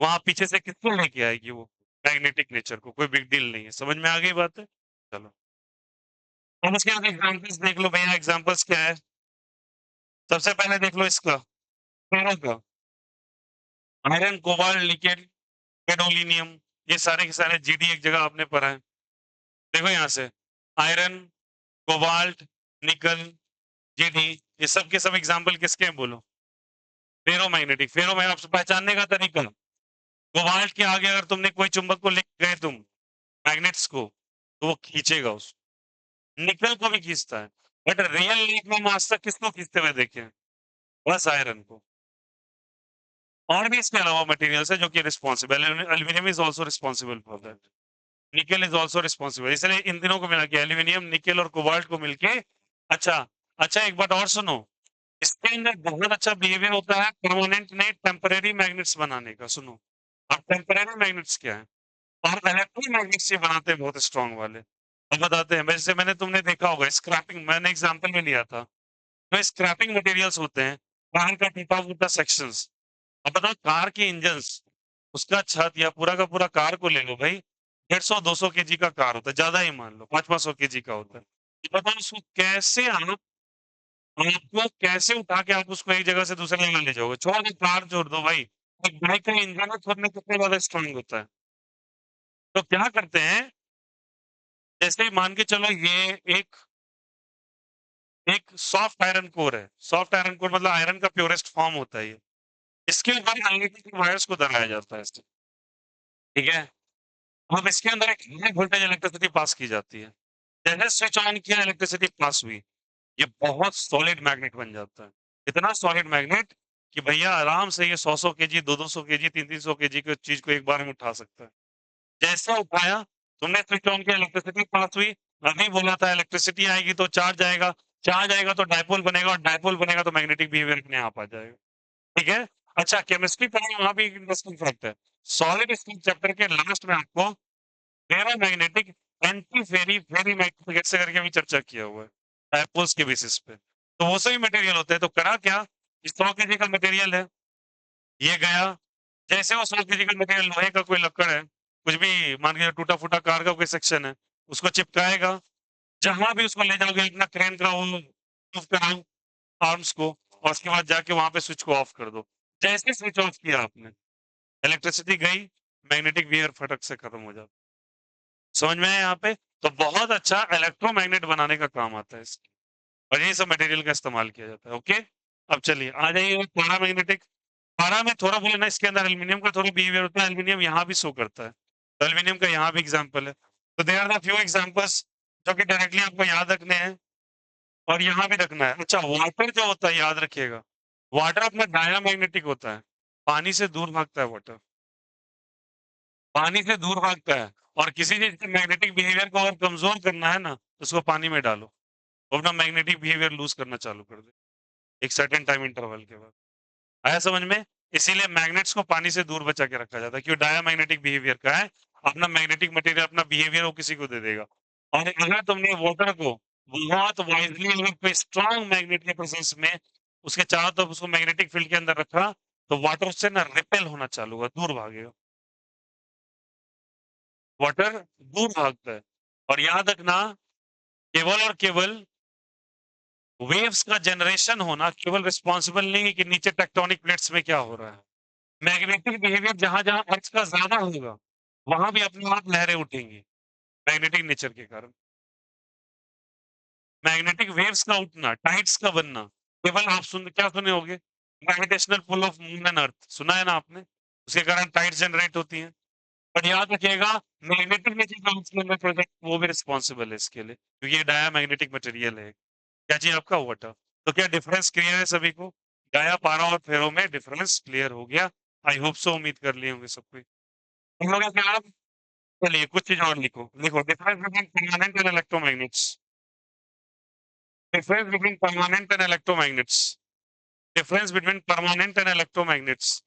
वहां पीछे से किसको लेके आएगी वो? मैग्नेटिक नेचर को। कोई बिग डील नहीं है। समझ में आ गई बात है? चलो अब उसके बाद एग्जाम्पल्स देख लो भैया। एग्जाम्पल्स क्या है? सबसे पहले देख लो इसका फेरो का। आयरन, कोबाल्ट, निकेल, गैडोलीनियम, ये सारे के सारे जीडी एक जगह आपने पढ़ा है। देखो यहाँ से आयरन, कोबाल्ट, निकल, जीडी, ये सब के सब एग्जाम्पल किसके हैं बोलो? फेरोमैग्नेटिक। फेरो में आपसे पहचानने का तरीका, कोबाल्ट के आगे अगर तुमने कोई चुंबक को लेके गए तुम मैग्नेट्स को, तो वो खींचेगा उसको। निकल को भी खींचता है, बट रियल लाइफ में हम आज तक किसको खींचते हुए देखे हैं? बस आयरन को। और भी इसके अलावा मटेरियल्स है जो कि रिस्पॉन्सिबल है। Aluminium is also responsible for that. Nickel is also responsible. इसलिए इन तीनों को मिला के एल्यूमिनियम, निकेल और कोबाल्ट को मिलके अच्छा अच्छा एक बात और सुनो। इसके अंदर बहुत अच्छा बिहेवियर होता है परमानेंट नहीं टेम्परेरी मैग्नेट्स बनाने का। सुनो, अब टेम्परेरी मैग्नेट्स क्या है? और इलेक्ट्रो मैग्नेट्स ये बनाते हैं बहुत स्ट्रांग वाले। अब बताते हैं, जैसे मैंने तुमने देखा होगा स्क्रैपिंग, मैंने एग्जांपल में लिया था। तो स्क्रैपिंग मटेरियल्स होते हैं, कार का टूटा-फूटा सेक्शंस। अब बताओ कार के इंजन्स, उसका छत या पूरा का पूरा कार को ले लो भाई, 150-200 केजी का कार होता है, ज़्यादा ही मान लो 500-500 केजी का होता है। ये बताओ उसको कैसे आपको कैसे उठा के आप उसको एक जगह से दूसरी जगह ले जाओगे? छोड़ दो कार छोड़ दो भाई, एक बाइक का इंजन है खुद में कितने ज़्यादा स्ट्रॉन्ग होता है। तो क्या करते हैं, जैसे मान के चलो ये एक एक सॉफ्ट आयरन कोर है। सॉफ्ट आयरन कोर मतलब आयरन का प्योरेस्ट फॉर्म होता है ये। इसके ऊपर मैग्नेटिक वायर्स को दबाया जाता है इससे, ठीक है? अब इसके अंदर एक हाई वोल्टेज इलेक्ट्रिसिटी पास की जाती है। जैसे स्विच ऑन किया इलेक्ट्रिसिटी पास हुई, ये बहुत सॉलिड मैग्नेट बन जाता है। इतना सॉलिड मैग्नेट कि भैया आराम से ये 100-100 केजी, 200-200 केजी, 300-300 केजी की चीज़ को एक बार में उठा सकता है। जैसे उठाया, तुमने स्विच ऑन किया इलेक्ट्रिसिटी पास हुई, अभी बोला था इलेक्ट्रिसिटी आएगी तो चार्ज आएगा तो डायपोल बनेगा और डायपोल बनेगा तो मैग्नेटिक बिहेवियर अपने आप आ जाएगा। ठीक है? अच्छा केमिस्ट्री पढ़े वहाँ भी एक इंटरेस्टिंग फैक्ट है। सॉलिड स्टेट चैप्टर के लास्ट में आपको फेरोमैग्नेटिक एंटी फेरी मैग्नेटिक ऐसे करके भी चर्चा किया हुआ है, डायपोल्स के बेसिस पे। तो वो सभी मटेरियल होते हैं। तो करा क्या? 100 केजी का मटेरियल है, ये गया, जैसे वो 100 केजी का मटेरियल लोहे का कोई लक्कड़ है, कुछ भी मान के टूटा-फूटा कार का कोई सेक्शन है, उसको चिपकाएगा। जहाँ भी उसको ले जाओगे अपना क्रेन का वो मूव कराओ, आर्म्स को और उसके बाद जाके वहाँ पे स्विच को ऑफ कर दो। जैसे स्विच ऑफ किया आपने, इलेक्ट्रिसिटी गई, मैग्नेटिक बिहेवियर फटक से खत्म हो जाता। समझ में आया यहाँ पे? तो बहुत अच्छा इलेक्ट्रोमैग्नेट बनाने का काम आता है इसका और यही सब मटेरियल का इस्तेमाल किया जाता है। ओके? अब चलिए आ जाइए पैरामैग्नेटिक। पारा में थोड़ा बोले ना इसके अंदर एल्युमिनियम का थोड़ा बिहेवियर होता है, एल्युमिनियम यहाँ भी शो करता है। तो एल्युमिनियम का यहाँ भी एग्जाम्पल है। तो there are the few examples जो कि डायरेक्टली आपको याद रखने हैं और यहाँ भी रखना है। अच्छा वाटर जो होता है याद रखिएगा, वाटर अपना डायनामैग्नेटिक होता है, पानी से दूर भागता है वाटर, पानी से दूर भागता है और किसी चीज के मैग्नेटिक बिहेवियर को अगर कमजोर करना है ना, तो उसको पानी में डालो, वो अपना मैग्नेटिक बिहेवियर लूज करना चालू कर दे एक सर्टेन टाइम इंटरवल के बाद। आया समझ में? इसीलिए मैग्नेट्स को पानी से दूर बचा के रखा जाता है, क्यों डायनामैग्नेटिक बिहेवियर का है, अपना मैग्नेटिक मटेरियल अपना बिहेवियर वो किसी को दे देगा। और अगर तुमने वाटर को बहुत वाइजली अगर कोई स्ट्रांग मैग्नेट के प्रेजेंस में उसके चारों तरफ उसको मैग्नेटिक फील्ड के अंदर रखा, तो वाटर उससे ना रिपेल होना चालू होगा, दूर भागेगा। वाटर दूर भागता है और याद रखना केवल और केवल वेव्स का जनरेशन होना केवल रिस्पॉन्सिबल नहीं है कि नीचे टेक्टोनिक प्लेट्स में क्या हो रहा है। मैग्नेटिक बिहेवियर जहां जहां अर्थ का ज्यादा होगा वहां भी अपने आप लहरें उठेंगी मैग्नेटिक नेचर के कारण। मैग्नेटिक वेव्स का उठना, टाइड्स का बनना, केवल आप सुन क्या सुने होंगे, gravitational pull of moon and earth सुना है ना आपने, उसके कारण टाइड्स जनरेट होती हैं। बट याद रखिएगा मैग्नेटिक नेचर का उसके अंदर प्रोजेक्ट वो भी रिस्पॉन्सिबल है इसके लिए, क्योंकि ये डायमैग्नेटिक मटेरियल है। क्या चाहिए आपका वाटर? तो क्या डिफरेंस क्लियर है सभी को? डाया पारा और फेरो में डिफरेंस क्लियर हो गया? आई होप सो, उम्मीद कर लिए होंगे सबको। हम लोग क्या, चलिए कुछ चीज और लिखो, लिखो difference between permanent and electromagnets. Difference between permanent and electromagnets. Difference between permanent and electromagnets.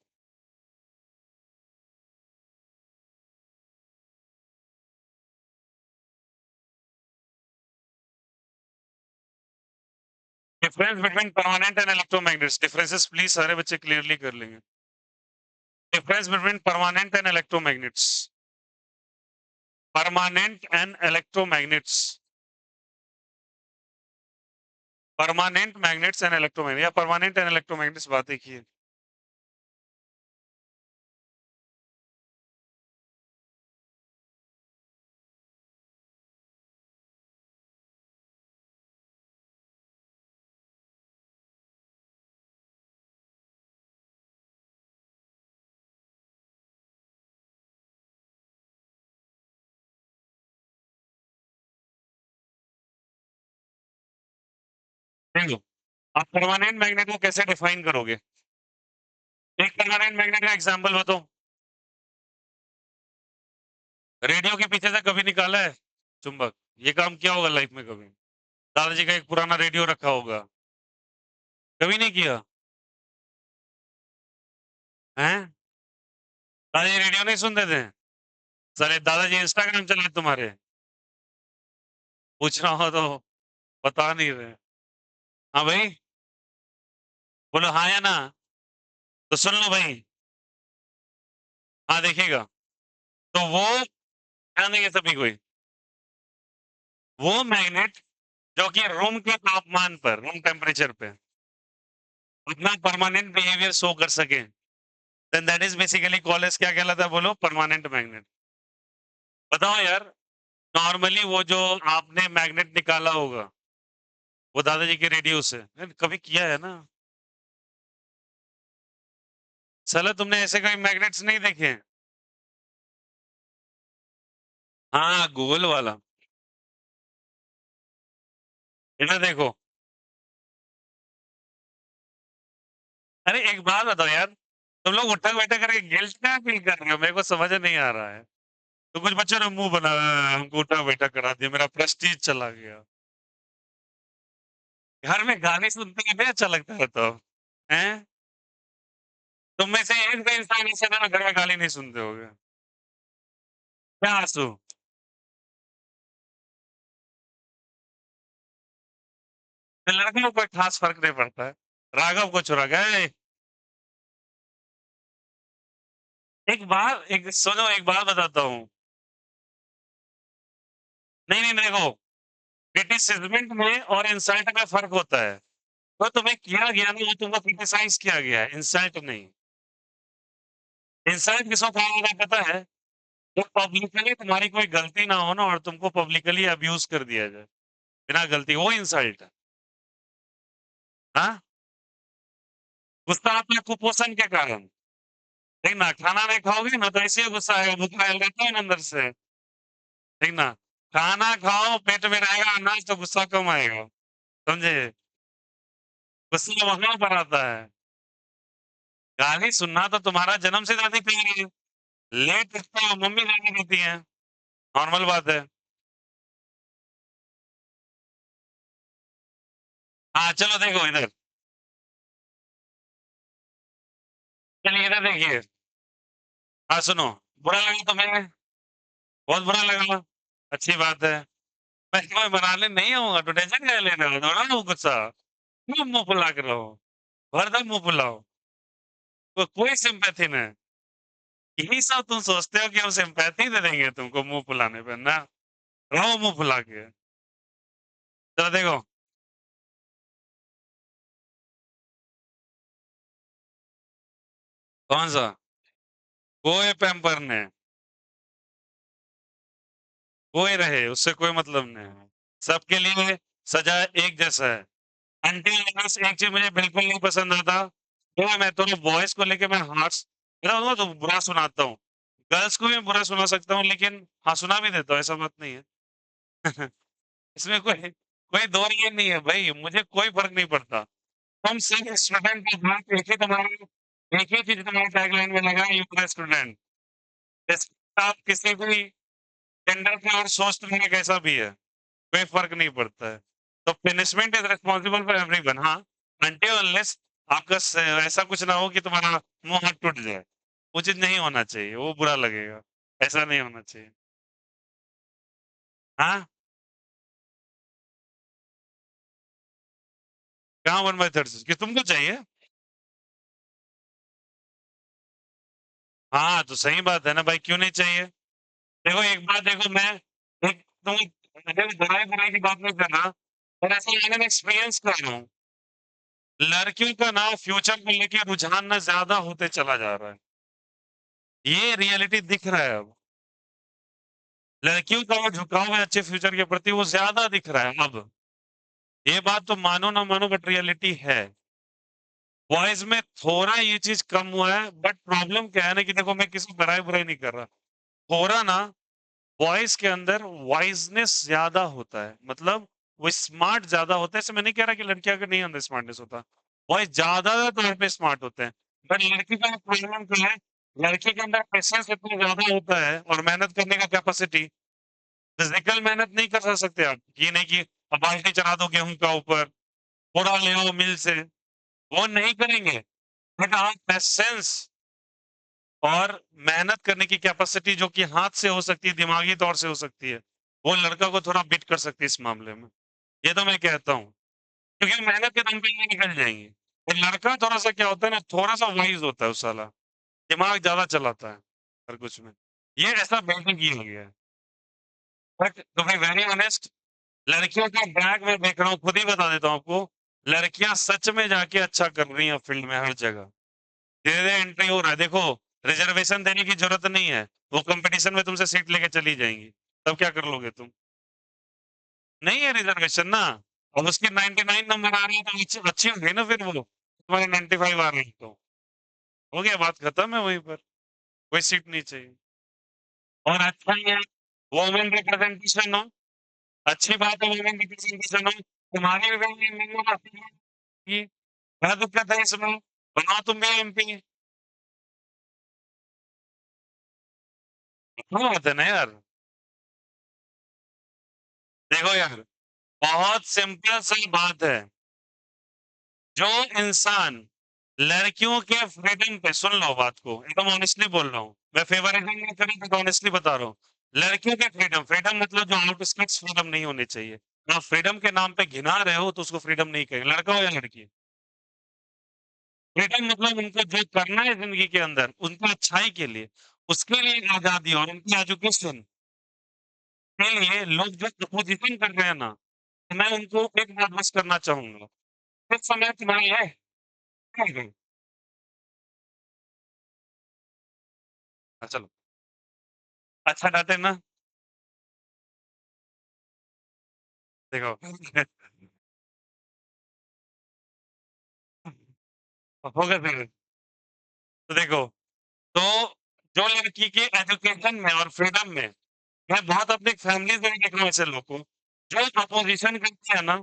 Difference between permanent and electromagnets, differences please सारे बच्चे क्लियरली कर लेंगे। Difference between permanent and electromagnets. Permanent and electromagnets. Permanent magnets and electromagnet या permanent and electromagnets बात एक ही है। देखो आप परमानेंट मैग्नेट को कैसे डिफाइन करोगे? एक परमानेंट मैग्नेट का एग्जांपल बताओ। रेडियो के पीछे से कभी निकाला है चुंबक? ये काम किया होगा लाइफ में कभी? दादाजी का एक पुराना रेडियो रखा होगा, कभी नहीं किया? हैं? दादाजी रेडियो नहीं सुनते थे? साले दादाजी इंस्टाग्राम चलाते तुम्हारे? पूछ रहा हो तो बता नहीं रहे। हाँ भाई, बोलो हाँ या ना? तो सुन लो भाई। हाँ देखिएगा, तो वो ध्यान देंगे सभी कोई, वो मैग्नेट जो कि रूम के तापमान पर, रूम टेम्परेचर पे अपना परमानेंट बिहेवियर शो कर सके, then that is basically called as, क्या कहलाता है बोलो? Permanent magnet. बताओ यार, नॉर्मली वो जो आपने मैग्नेट निकाला होगा वो दादाजी के रेडियो से, कभी किया है ना? साला तुमने ऐसे कोई मैग्नेट्स नहीं देखे हैं? हाँ गूगल वाला। इधर देखो, अरे एक बात बताओ यार, तुम लोग उठक बैठक करके गिल्ट क्या फील कर रहे हो? मेरे को समझ नहीं आ रहा है। तो कुछ बच्चों ने मुंह बनाया है, हमको उठक बैठक करा दिया, मेरा प्रेस्टीज चला गया। घर में गाने सुनते हैं अच्छा लगता है तो हैं? तुम में से एक भी इंसान ऐसे ना घर में गाली नहीं सुनते होगे। क्या आंसू? लड़कों को कोई खास फर्क नहीं पड़ता है। राघव को चुरा गए। एक सुनो, एक बात बताता हूँ। नहीं नहीं देखो, क्रिटिसिज्म में और इंसल्ट में फर्क होता है। तो तुम्हें किया गया ना, वो तुमको क्रिटिसाइज़ किया गया है, इंसल्ट नहीं। इंसल्ट किसको कहा जाता है पता है? जब पब्लिकली तुम्हारी कोई गलती ना हो ना और तुमको पब्लिकली अब्यूज़ कर दिया जाए, बिना गलती, वो इंसल्ट है। हाँ? गुस्सा आता है कुपोषण के कारण। ठीक ना? खाना नहीं खाओगे ना तो ऐसे ही गुस्सा आएगा, भूखा रहता है ना अंदर से। ठीक ना? खाना खाओ, पेट में रहेगा अनाज तो गुस्सा कम आएगा, समझे? गुस्सा वहाँ पर आता है। गाली सुनना तो तुम्हारा जन्म सिद्ध अधिकार है। लेट उठते हो, मम्मी गाली देती हैं, नॉर्मल बात है। हाँ, चलो देखो इधर, चलिए इधर देखिए। हाँ, सुनो, बुरा लगा तुम्हें? बहुत बुरा लगा? अच्छी बात है। मैं तुम्हें मनाने नहीं आऊँगा तो टेंशन काहे ले रहे हो? थोड़ा ना गुस्सा, क्यों मुँह फुला के रहो? हरदम मुँह फुलाओ, कोई सिम्पैथी नहीं। यही सब तुम सोचते हो कि हम सिम्पैथी दे देंगे तुमको मुँह फुलाने पे, ना, रहो मुँह फुला के। चलो देखो, कौन-सा? कोई पैम्पर नहीं, कोई रहे, उससे कोई मतलब नहीं है। सबके लिए सज़ा एक जैसा है। अंटिल अनलेस एक चीज़ मुझे बिल्कुल नहीं पसंद आता, तो मैं थोड़ा वॉइस को लेके मैं हार्श मेरा ना तो बुरा सुनाता हूँ। गर्ल्स को भी मैं बुरा सुना सकता हूँ लेकिन हाँ, सुना भी देता हूँ, ऐसा बात नहीं है। इसमें कोई कोई दो राय नहीं है भई, मुझे कोई फ़र्क नहीं पड़ता। हम सिर्फ स्टूडेंट के साथ एक ही चीज़ तुम्हारी टैगलाइन में लगा है, यू आर अ स्टूडेंट। इस आप किसी भी जेंडर पे और सोच तुम्हारा कैसा भी है, कोई फ़र्क नहीं पड़ता है। तो punishment is responsible for everyone हाँ, अनटिल अनलेस आपका स ऐसा कुछ ना हो कि तुम्हारा मुँह हाथ टूट जाए। वो चीज़ नहीं होना चाहिए, वो बुरा लगेगा। ऐसा नहीं होना चाहिए। हाँ, कहाँ 1/3 कि तुमको चाहिए? हाँ, तो सही बात है ना भाई, क्यों नहीं चाहिए? देखो एक बात देखो मैं एक तुम देखो बुराई-बुराई की बात नहीं कर रहा, पर ऐसा मैंने एक्सपीरियंस कर रहा हूँ। लड़कियों का ना फ्यूचर को लेके रुझान ना ज़्यादा होते चला जा रहा है। ये रियलिटी दिख रहा है अब। लड़कियों का वो झुकाव है अच्छे फ्यूचर के प्रति वो ज़्यादा दिख रहा है अब। ये बात तो मानो ना मानो बट रियलिटी है। बॉयज़ में थोड़ा ये चीज़ कम हुआ है बट प्रॉब्लम क्या है ना कि देखो मैं किसी की बड़ाई-बुराई नहीं कर रहा। थोड़ा ना बॉयज़ के अंदर वाइज़नेस ज़्यादा होता है। मतलब वो स्मार्ट ज़्यादा होता है। ऐसे मैं नहीं कह रहा कि लड़कियों के नहीं अंदर स्मार्टनेस होता। बॉयज़ ज़्यादा तौर पे स्मार्ट होते हैं। बट लड़की का प्रॉब्लम क्या है, लड़की के अंदर पेशेंस इतना ज़्यादा होता है और मेहनत करने का कैपेसिटी फिज़िकल मेहनत नहीं कर सकते आप। ये नहीं कि बाल्टी चढ़ा दो गेहूँ का ऊपर, बोरा ले आओ मिल से, वो नहीं करेंगे। बट हाँ, पेशेंस और मेहनत करने की कैपेसिटी जो कि हाथ से हो सकती है, दिमागी तौर से हो सकती है, वो लड़का को थोड़ा बीट कर सकती है इस मामले में। ये तो मैं कहता हूँ, क्योंकि मेहनत के दम पे ये निकल जाएँगी। और लड़का थोड़ा-सा क्या होता है ना, थोड़ा-सा वाइज़ होता है वो साला, दिमाग ज़्यादा चलाता है, हर कुछ में। ये ऐसा बिल्डिंग किया गया है। But to be very honest लड़कियों का बैक मैं देख रहा हूँ, खुद ही बता देता हूँ आपको, लड़कियाँ सच में जाके अच्छा कर रही हैं फील्ड में हर जगह। धीरे-धीरे एंट्री हो रहा है, देखो रिज़र्वेशन देने की ज़रूरत नहीं है, वो कॉम्पिटिशन में तुमसे सीट लेके चली जाएँगी, तब क्या कर लोगे तुम? नहीं है रिज़र्वेशन ना, अब उसके 99 नंबर आ रहे हैं तो अच्छी अच्छी हो गई ना फिर वो, तुम्हारे 95 आ रहे हैं तो, हो गया बात खत्म है वहीं पर, कोई सीट नहीं चाहिए। और अच्छा ही है, वुमेन रिप्रेजेंटेशन हो, अच्छी बात है वुमेन रिप्रेजेंटेशन हो, तुम्हारी भी क्या दिक्कत है इसमें? बनाओ तुम भी एमपी। क्या बात है ना यार। देखो यार, बहुत सिंपल सी बात है। जो इंसान लड़कियों के फ्रीडम पे सुन लो बात को, एकदम ऑनेस्टली बोल रहा हूँ। मैं फेवरिज़्म नहीं कर रहा बट ऑनेस्टली बता रहा हूँ। लड़कियों के फ्रीडम, फ्रीडम मतलब जो आउटस्कर्ट्स फ्रीडम नहीं होने चाहिए। आप फ्रीडम के नाम पे घिना रहे हो तो उसको फ्रीडम नहीं कहेंगे, लड़का हो या लड़की। फ्रीडम मतलब उनको जो करना है ज़िंदगी के अंदर, उनकी अच्छाई के लिए, उसके लिए आज़ादी और उनकी एजुकेशन के लिए लोग जो अपोज़िशन कर रहे हैं ना, मैं उनको एक बात बस करना चाहूँगा, इस समय तुम्हारी है। चलो, अच्छा गाते हैं ना? देखो होगा फिर। तो देखो, तो जो लड़की की एजुकेशन में और फ्रीडम में मैं बहुत अपनी फैमिली से भी देख रहा हूँ ऐसे लोग को, जो अपोज़िशन करते हैं ना,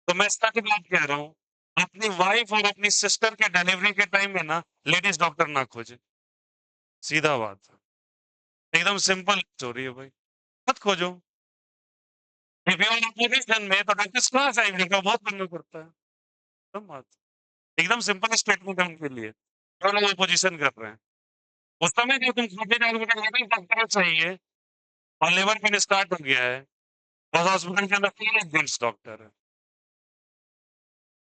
तो मैं सच बात कह रहा हूँ, अपनी वाइफ़ और अपनी सिस्टर के डिलीवरी के टाइम में ना लेडीज़ डॉक्टर ना खोजें, सीधा बात। एकदम सिंपल स्टोरी है भाई, मत खोजो। इफ यू आर अपोज़िशन में तो डॉक्टर्स कहाँ से आएँगे? का बहुत मना करता है, खत्म बात। एकदम सिंपल स्टेटमेंट है उनके लिए, जो लोग अपोज़िशन कर रहे हैं। उस समय जो तुम सोचे जाओगे कि लेडीज़ डॉक्टर चाहिए और लेबर पेन स्टार्ट हो गया है, और हॉस्पिटल के अंदर केवल जेंट्स डॉक्टर है।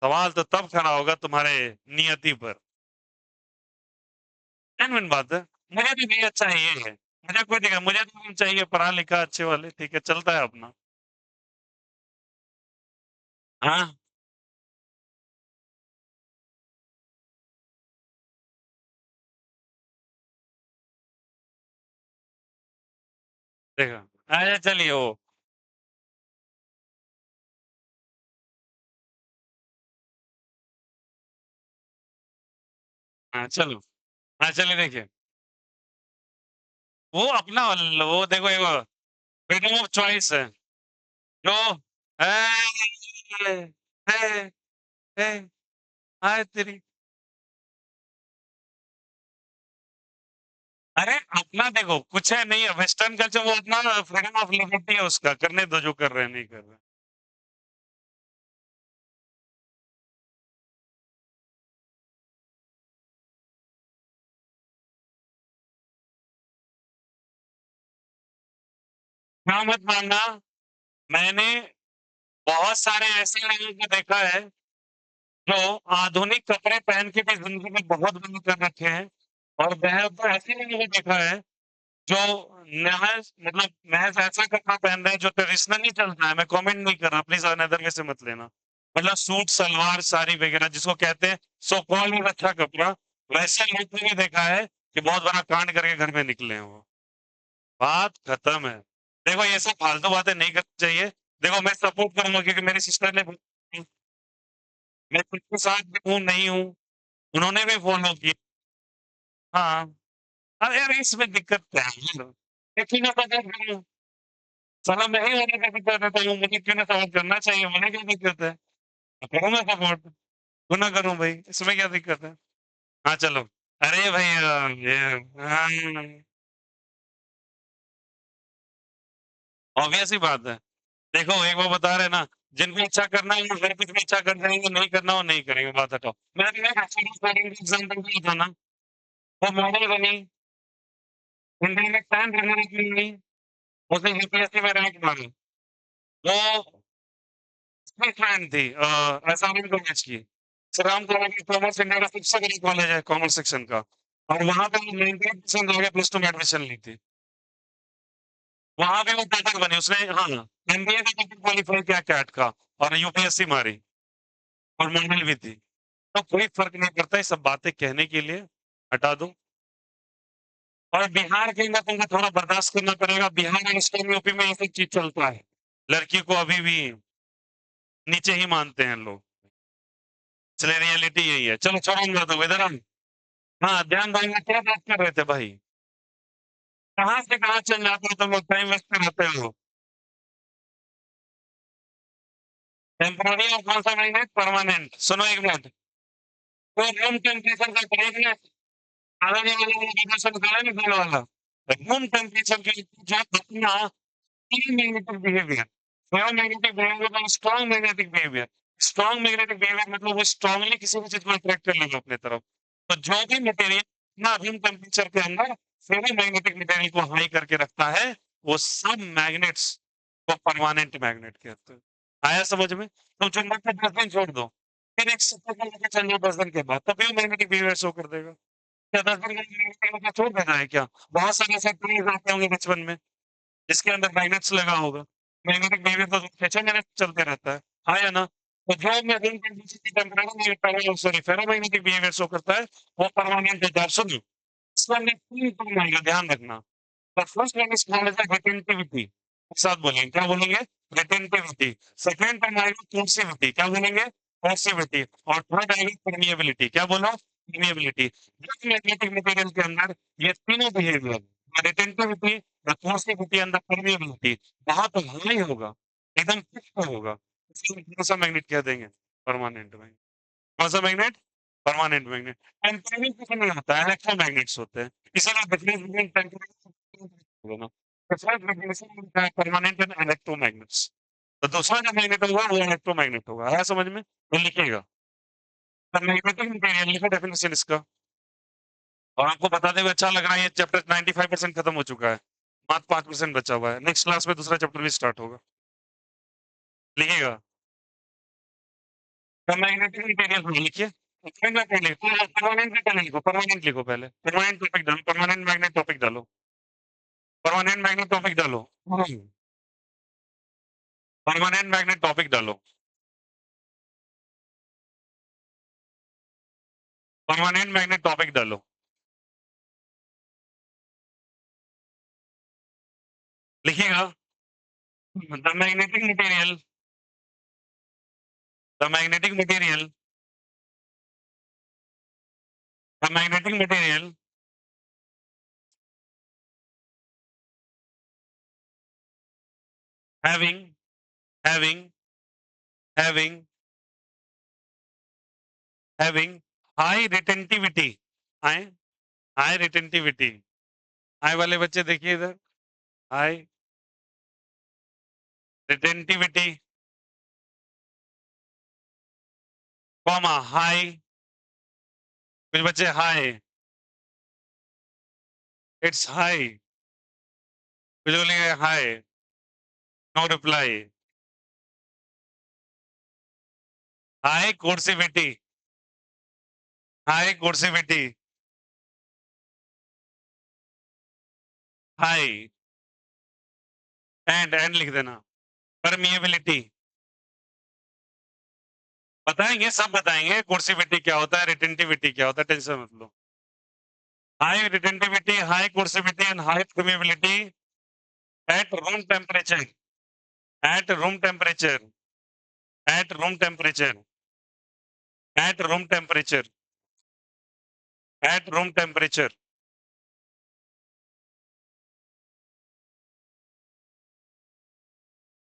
सवाल तो तब खड़ा होगा तुम्हारे नियति पर। जेन्युइन बात है। मुझे भी भैया चाहिए है। मुझे कोई दिक्कत मुझे तो चाहिए पढ़ा-लिखा अच्छे वाले, ठीक है, चलता है अपना। हाँ, देखा। अच्छा चलिए वो हाँ, चलो। हाँ, चलिए देखिए, वो अपना वो देखो एक फ्रीडम ऑफ चॉइस है, जो ए, ए, ए, हाय तेरी अरे! अपना देखो, कुछ है नहीं है, वेस्टर्न कल्चर वो अपना फ्रीडम ऑफ लिबर्टी है उसका, करने दो जो कर रहे हैं, नहीं कर रहे हैं। हाँ, मत मानना, मैंने बहुत सारे ऐसे लोगों को देखा है, जो आधुनिक कपड़े पहन के भी ज़िंदगी में बहुत बड़ा कर रखे हैं और बहुत तो ऐसे लोगों को देखा है, जो महज़ मतलब महज़ ऐसा कपड़ा पहन रहे हैं जो ट्रेडिशनली चलता है, मैं कमेंट नहीं कर रहा, प्लीज़ अनदर वे से मत लेना। मतलब सूट, सलवार, साड़ी वगैरह जिसको कहते हैं सो कॉल्ड एक अच्छा कपड़ा, वैसे लोग को भी देखा है कि बहुत बड़ा कांड करके घर में निकले हैं वो। बात खत्म है। देखो ये सब फालतू बातें नहीं करनी चाहिए। देखो मैं सपोर्ट करूँगा क्योंकि मेरी सिस्टर ने मैं किसके साथ भी हूँ, नहीं हूँ, उन्होंने भी फ़ॉलो किया। हाँ, अरे यार इसमें दिक्कत क्या है यार? एक ही ना सपोर्ट करूँ, साला मैं ही होने का दिक्कत देता हूँ, मुझे क्यों ना सपोर्ट करना चाहिए, मुझे क्या दिक्कत है? करूँगा सपोर्ट, क्यों ना करूँ भाई, इसमें क्या दिक्कत है? हाँ, चलो। अरे भैया ये हाँ, ऑब्वियस सी बात है। देखो एक वो बता रहे हैं ना, जिनको इच्छा करना है वो हर कुछ में इच्छा कर जाएँगे, नहीं करना वो नहीं करेंगे, बात हटाओ। मैंने तुम्हें एक एग्ज़ाम्पल दिया था ना, वो मॉडल बनी, इंडिया में 10 रनर अप मिल गई, उसने यूपीएससी में रैंक मारी। वो उसकी फैन थी एसआरएम कॉलेज की। श्रीराम कॉलेज कॉमर्स इंडिया का सबसे बड़ी कॉलेज है कॉमर्स सेक्शन का और वहाँ पे वो 98% लाके प्लस 2 में एडमिशन ली थी। वहाँ पे वो टॉपर बनी उसने हाँ, एमबीए का पेपर क्वालीफाई किया कैट का और यूपीएससी मारी और मॉडल भी थी। तो कोई फ़र्क नहीं पड़ता ये सब बातें कहने के लिए, हटा दो। और बिहार के अंदर तुमको थोड़ा बर्दाश्त करना पड़ेगा, बिहार और इस टाइम यूपी में ऐसी चीज़ चलता है। लड़की को अभी भी नीचे ही मानते हैं लोग। इसलिए रियलिटी यही है। चलो छोड़ो इन बातों को, इधर आओ। हाँ, ध्यान देंगे क्या बात कर रहे थे भाई? कहाँ से कहाँ चल जाते हो तुम लोग टाइम वेस्ट कराते हो। टेम्परेरी और कौन सा महीना है? परमानेंट। सुनो एक मिनट, तो रूम टेम्परेचर का ब्रेक है, आगे वाला एजुकेशन का है ना वाला। रूम टेम्परेचर के जो अपना मैग्नेटिक बिहेवियर, मैग्नेटिक बिहेवियर का strong magnetic behaviour. Strong magnetic behaviour मतलब वो स्ट्रांगली किसी भी चीज़ को अट्रैक्ट कर लेगा अपने तरफ। तो जो भी मटेरियल ना रूम टेम्परेचर के अंदर फेरो मैग्नेटिक मटेरियल को हाई करके रखता है, वो सब मैग्नेट्स को परमानेंट मैग्नेट कहते हैं। आया समझ में? तो चुंबक को 10 दिन छोड़ दो, फिर एक सिक्के को लेके चल जाओ 10 दिन के बाद, तब भी वो मैग्नेटिक बिहेवियर शो कर देगा। क्या 10 दिन के लिए छोड़ देना है क्या? बहुत सारे ऐसे टूल्स आते होंगे बचपन में, जिसके अंदर मैग्नेट्स लगा होगा। मैग्नेटिक बिहेवियर तो 6-6 महीने चलते रहता है। हाँ या ना? तो जो में room temperature temperature sorry ferromagnetic behaviour show करता है, वो परमानेंट है। सुनो, इसमें हमने 3 टर्म आएगा, ध्यान रखना। The first one is called as the retentivity. एक साथ बोलेंगे, क्या बोलेंगे? रिटेंटिविटी। सेकंड टर्म आएगा कोर्सिविटी, क्या बोलेंगे? कोर्सिविटी। और थर्ड आएगा परमिएबिलिटी, क्या बोलो? परमिएबिलिटी। जिस मैग्नेटिक मटेरियल के अंदर ये तीनों behaviour, the retentivity, the कोर्सिविटी and the permeability बहुत हाई होगा, एकदम फिक्स होगा, इसलिए हम कौन-सा मैग्नेट कह देंगे? Permanent magnet. कौन-सा मैग्नेट? Permanent magnet. टेम्परेरी कुछ नहीं होता है, इलेक्ट्रोमैग्नेट्स होते हैं। इसीलिए डिफरेंस बिटवीन टेम्परेरी होगा। Difference between permanent and electromagnets. तो दूसरा जो मैग्नेट होगा वो इलेक्ट्रोमैग्नेट होगा। आया समझ में? तो लिखिएगा। द मैग्नेटिक मटेरियल, लिखो डेफिनिशन इसका। और आपको बताते हुए अच्छा लग रहा है, ये चैप्टर 95% खत्म हो चुका है। मात्र 5% बचा हुआ है। नेक्स्ट क्लास में दूसरा चैप्टर भी स्टार्ट होगा। लिखिएगा। द मैग्नेटिक मटेरियल, हाँ, लिखिए। परमानेंट लिखो, परमानेंट लिखो पहले। परमानेंट टॉपिक डालो, परमानेंट मैग्नेट टॉपिक डालो। परमानेंट मैग्नेट टॉपिक डालो। परमानेंट मैग्नेट टॉपिक डालो। परमानेंट मैग्नेट टॉपिक डालो। लिखिएगा। The magnetic material, the magnetic material, the magnetic material having having having having high retentivity, high high retentivity. High वाले बच्चे देखिए इधर, high retentivity, comma high, कुछ बच्चे हाई, इट्स हाई, कुछ बोलेंगे high, no reply. High coercivity, high coercivity, high and लिख देना। परमिएबिलिटी, बताएंगे, सब बताएंगे। कोर्सिविटी क्या होता है, रिटेंटिविटी क्या होता है, टेंशन मत लो। High retentivity, high coercivity and high permeability at room temperature, at room temperature, at room temperature, at room temperature, at room temperature,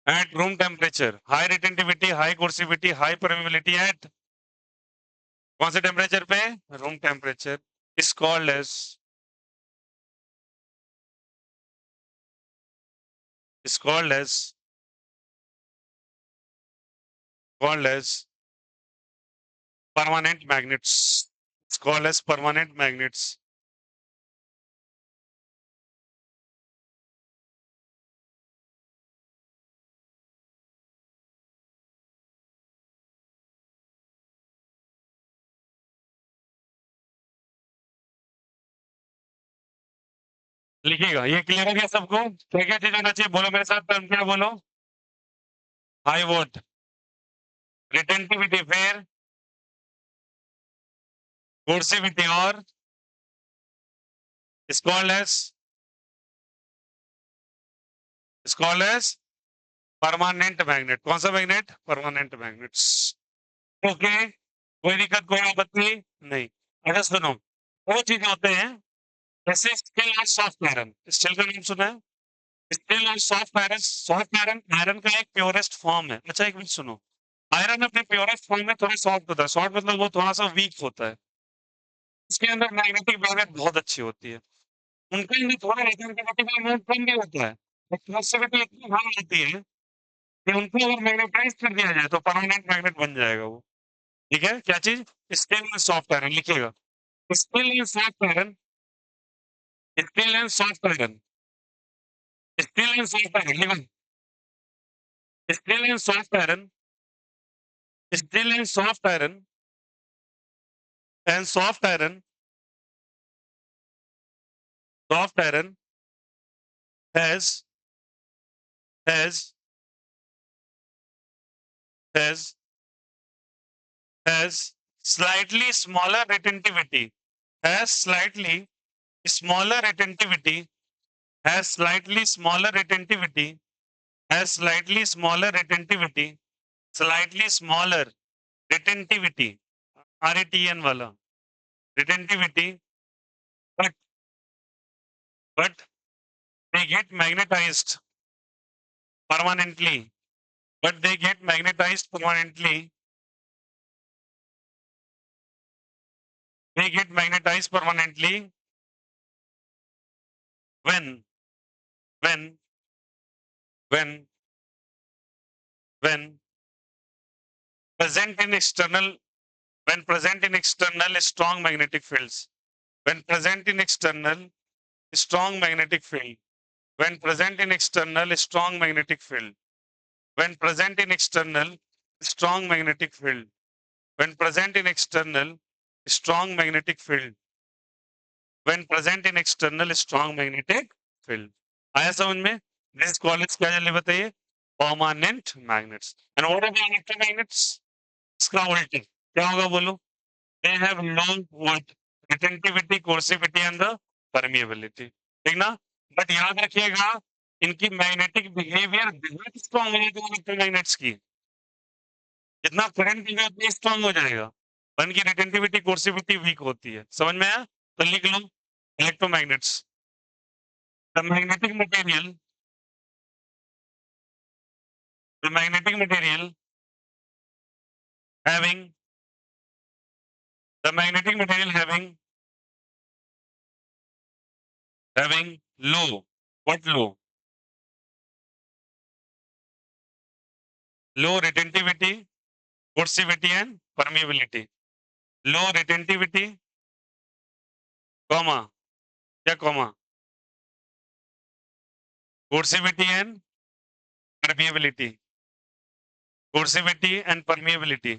at room temperature, high retentivity, high coercivity, high permeability at कौन से temperature पे? Room temperature. Is called as, is called as permanent magnets. It's called as permanent magnets. लिखिएगा। ये clear हो गया सबको? क्या क्या चीज होना चाहिए, बोलो मेरे साथ, टर्म क्या बोलो? हाई वोट, रिटेंटिविटी, फिर कोर्सिविटी, और is called as, is called as permanent magnet. कौन सा मैग्नेट? Permanent magnets. ओके, कोई दिक्कत, कोई आपत्ति नहीं। अच्छा सुनो, वो चीज होते हैं जैसे स्टील और सॉफ्ट आयरन। स्टील का नाम सुना है? स्टील और soft iron. Soft iron iron का एक प्योरेस्ट फॉर्म है। अच्छा एक मिनट सुनो, आयरन अपने प्योरेस्ट फॉर्म में थोड़ा सॉफ्ट होता है। सॉफ्ट मतलब वो थोड़ा सा वीक होता है, इसके अंदर मैग्नेटिक बेरियर बहुत अच्छी होती है। उनके अंदर थोड़ा रिटेंटिविटी का अमाउंट कम भी होता है, फ्लेक्सिबिलिटी इतनी हाई होती है कि उनको अगर मैग्नेटाइज कर दिया जाए तो परमानेंट मैग्नेट बन जाएगा वो। ठीक है, क्या चीज? स्टील एंड सॉफ्ट आयरन, लिखिएगा। Steel and soft iron, steel and soft iron, steel and soft iron, लिखो। Steel and soft iron, steel and soft iron and soft iron, soft iron has has has has slightly smaller retentivity, has slightly smaller retentivity, has slightly smaller retentivity, has slightly smaller retentivity, slightly smaller retentivity, RATN वाला retentivity, but but they get magnetized permanently, but they get magnetized permanently, they get magnetized permanently when when when when present in external when present in external strong magnetic fields, when present in external strong magnetic field, when present in external strong magnetic field, when present in external strong magnetic field, when present in external strong magnetic field, when present in external strong magnetic field. आया समझ में? This college क्या जल्दी बताइए? Permanent magnets. And what are the electromagnets? इसका उल्टे क्या होगा बोलो? They have no what? Retentivity, coercivity and the permeability. ठीक ना? बट याद रखिएगा इनकी मैग्नेटिक बिहेवियर बहुत स्ट्रॉन्ग होगी इलेक्ट्रोमैग्नेट्स की। जितना करंट देगा उतना स्ट्रॉन्ग हो जाएगा। पर इनकी रिटेंटिविटी, कोर्सिविटी वीक होती है। समझ में आया? तो लिख लो electromagnets. The magnetic material the magnetic material having the magnetic material having low what low retentivity, coercivity and permeability. Low retentivity comma क्या comma coercivity and permeability, coercivity and permeability.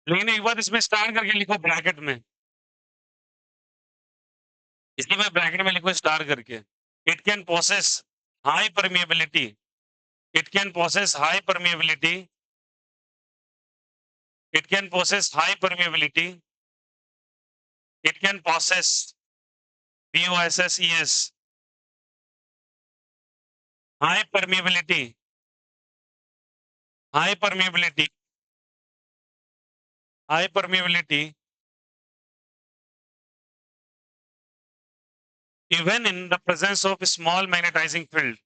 लेकिन एक बार इसमें स्टार करके लिखो ब्रैकेट में, इसलिए मैं bracket में लिखूं स्टार करके। It can possess high permeability, it can possess high permeability, it can possess high permeability, it can possess POSSES high permeability, high permeability, high permeability even in the presence of small magnetizing field,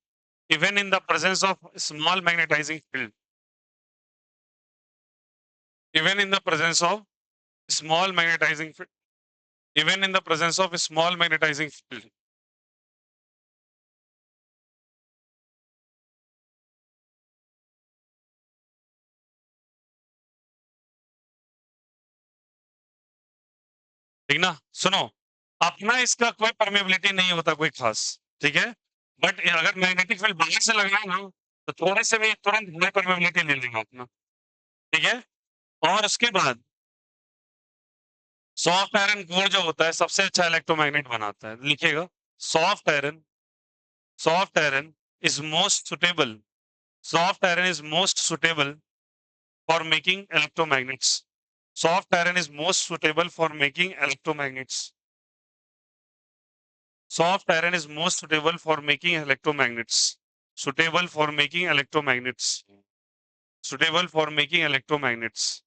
even in the presence of small magnetizing field, even in the presence of small magnetizing field, even in the presence of small magnetizing field. ठीक ना? सुनो, अपना इसका कोई permeability नहीं होता कोई खास, ठीक है? बट अगर मैग्नेटिक फील्ड बाहर से लगाए ना, तो थोड़े से भी तुरंत हाई परमेबिलिटी ले लेगा अपना, ठीक है? और उसके बाद सॉफ्ट आयरन कोर जो होता है सबसे अच्छा इलेक्ट्रोमैग्नेट बनाता है। लिखिएगा soft iron, soft iron is most suitable, soft iron is most suitable for making electromagnets, soft iron is most suitable for making electromagnets, soft iron is most suitable for making electromagnets, suitable for making electromagnets, suitable for making electromagnets,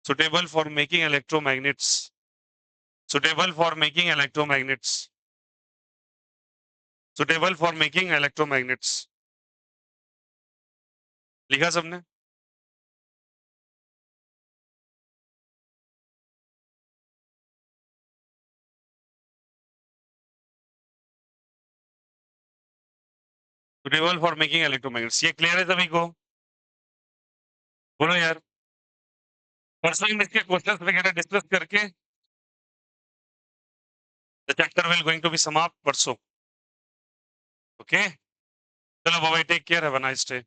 suitable for making electromagnets, suitable for making electromagnets, suitable for making electromagnets. लिखा सबने? suitable for making electromagnets. ये clear है सभी को? बोलो यार। Personal इसके questions वगैरह डिस्कस करके the chapter will going to be समाप्त परसों। ओके, चलो bye, take care, have a nice day.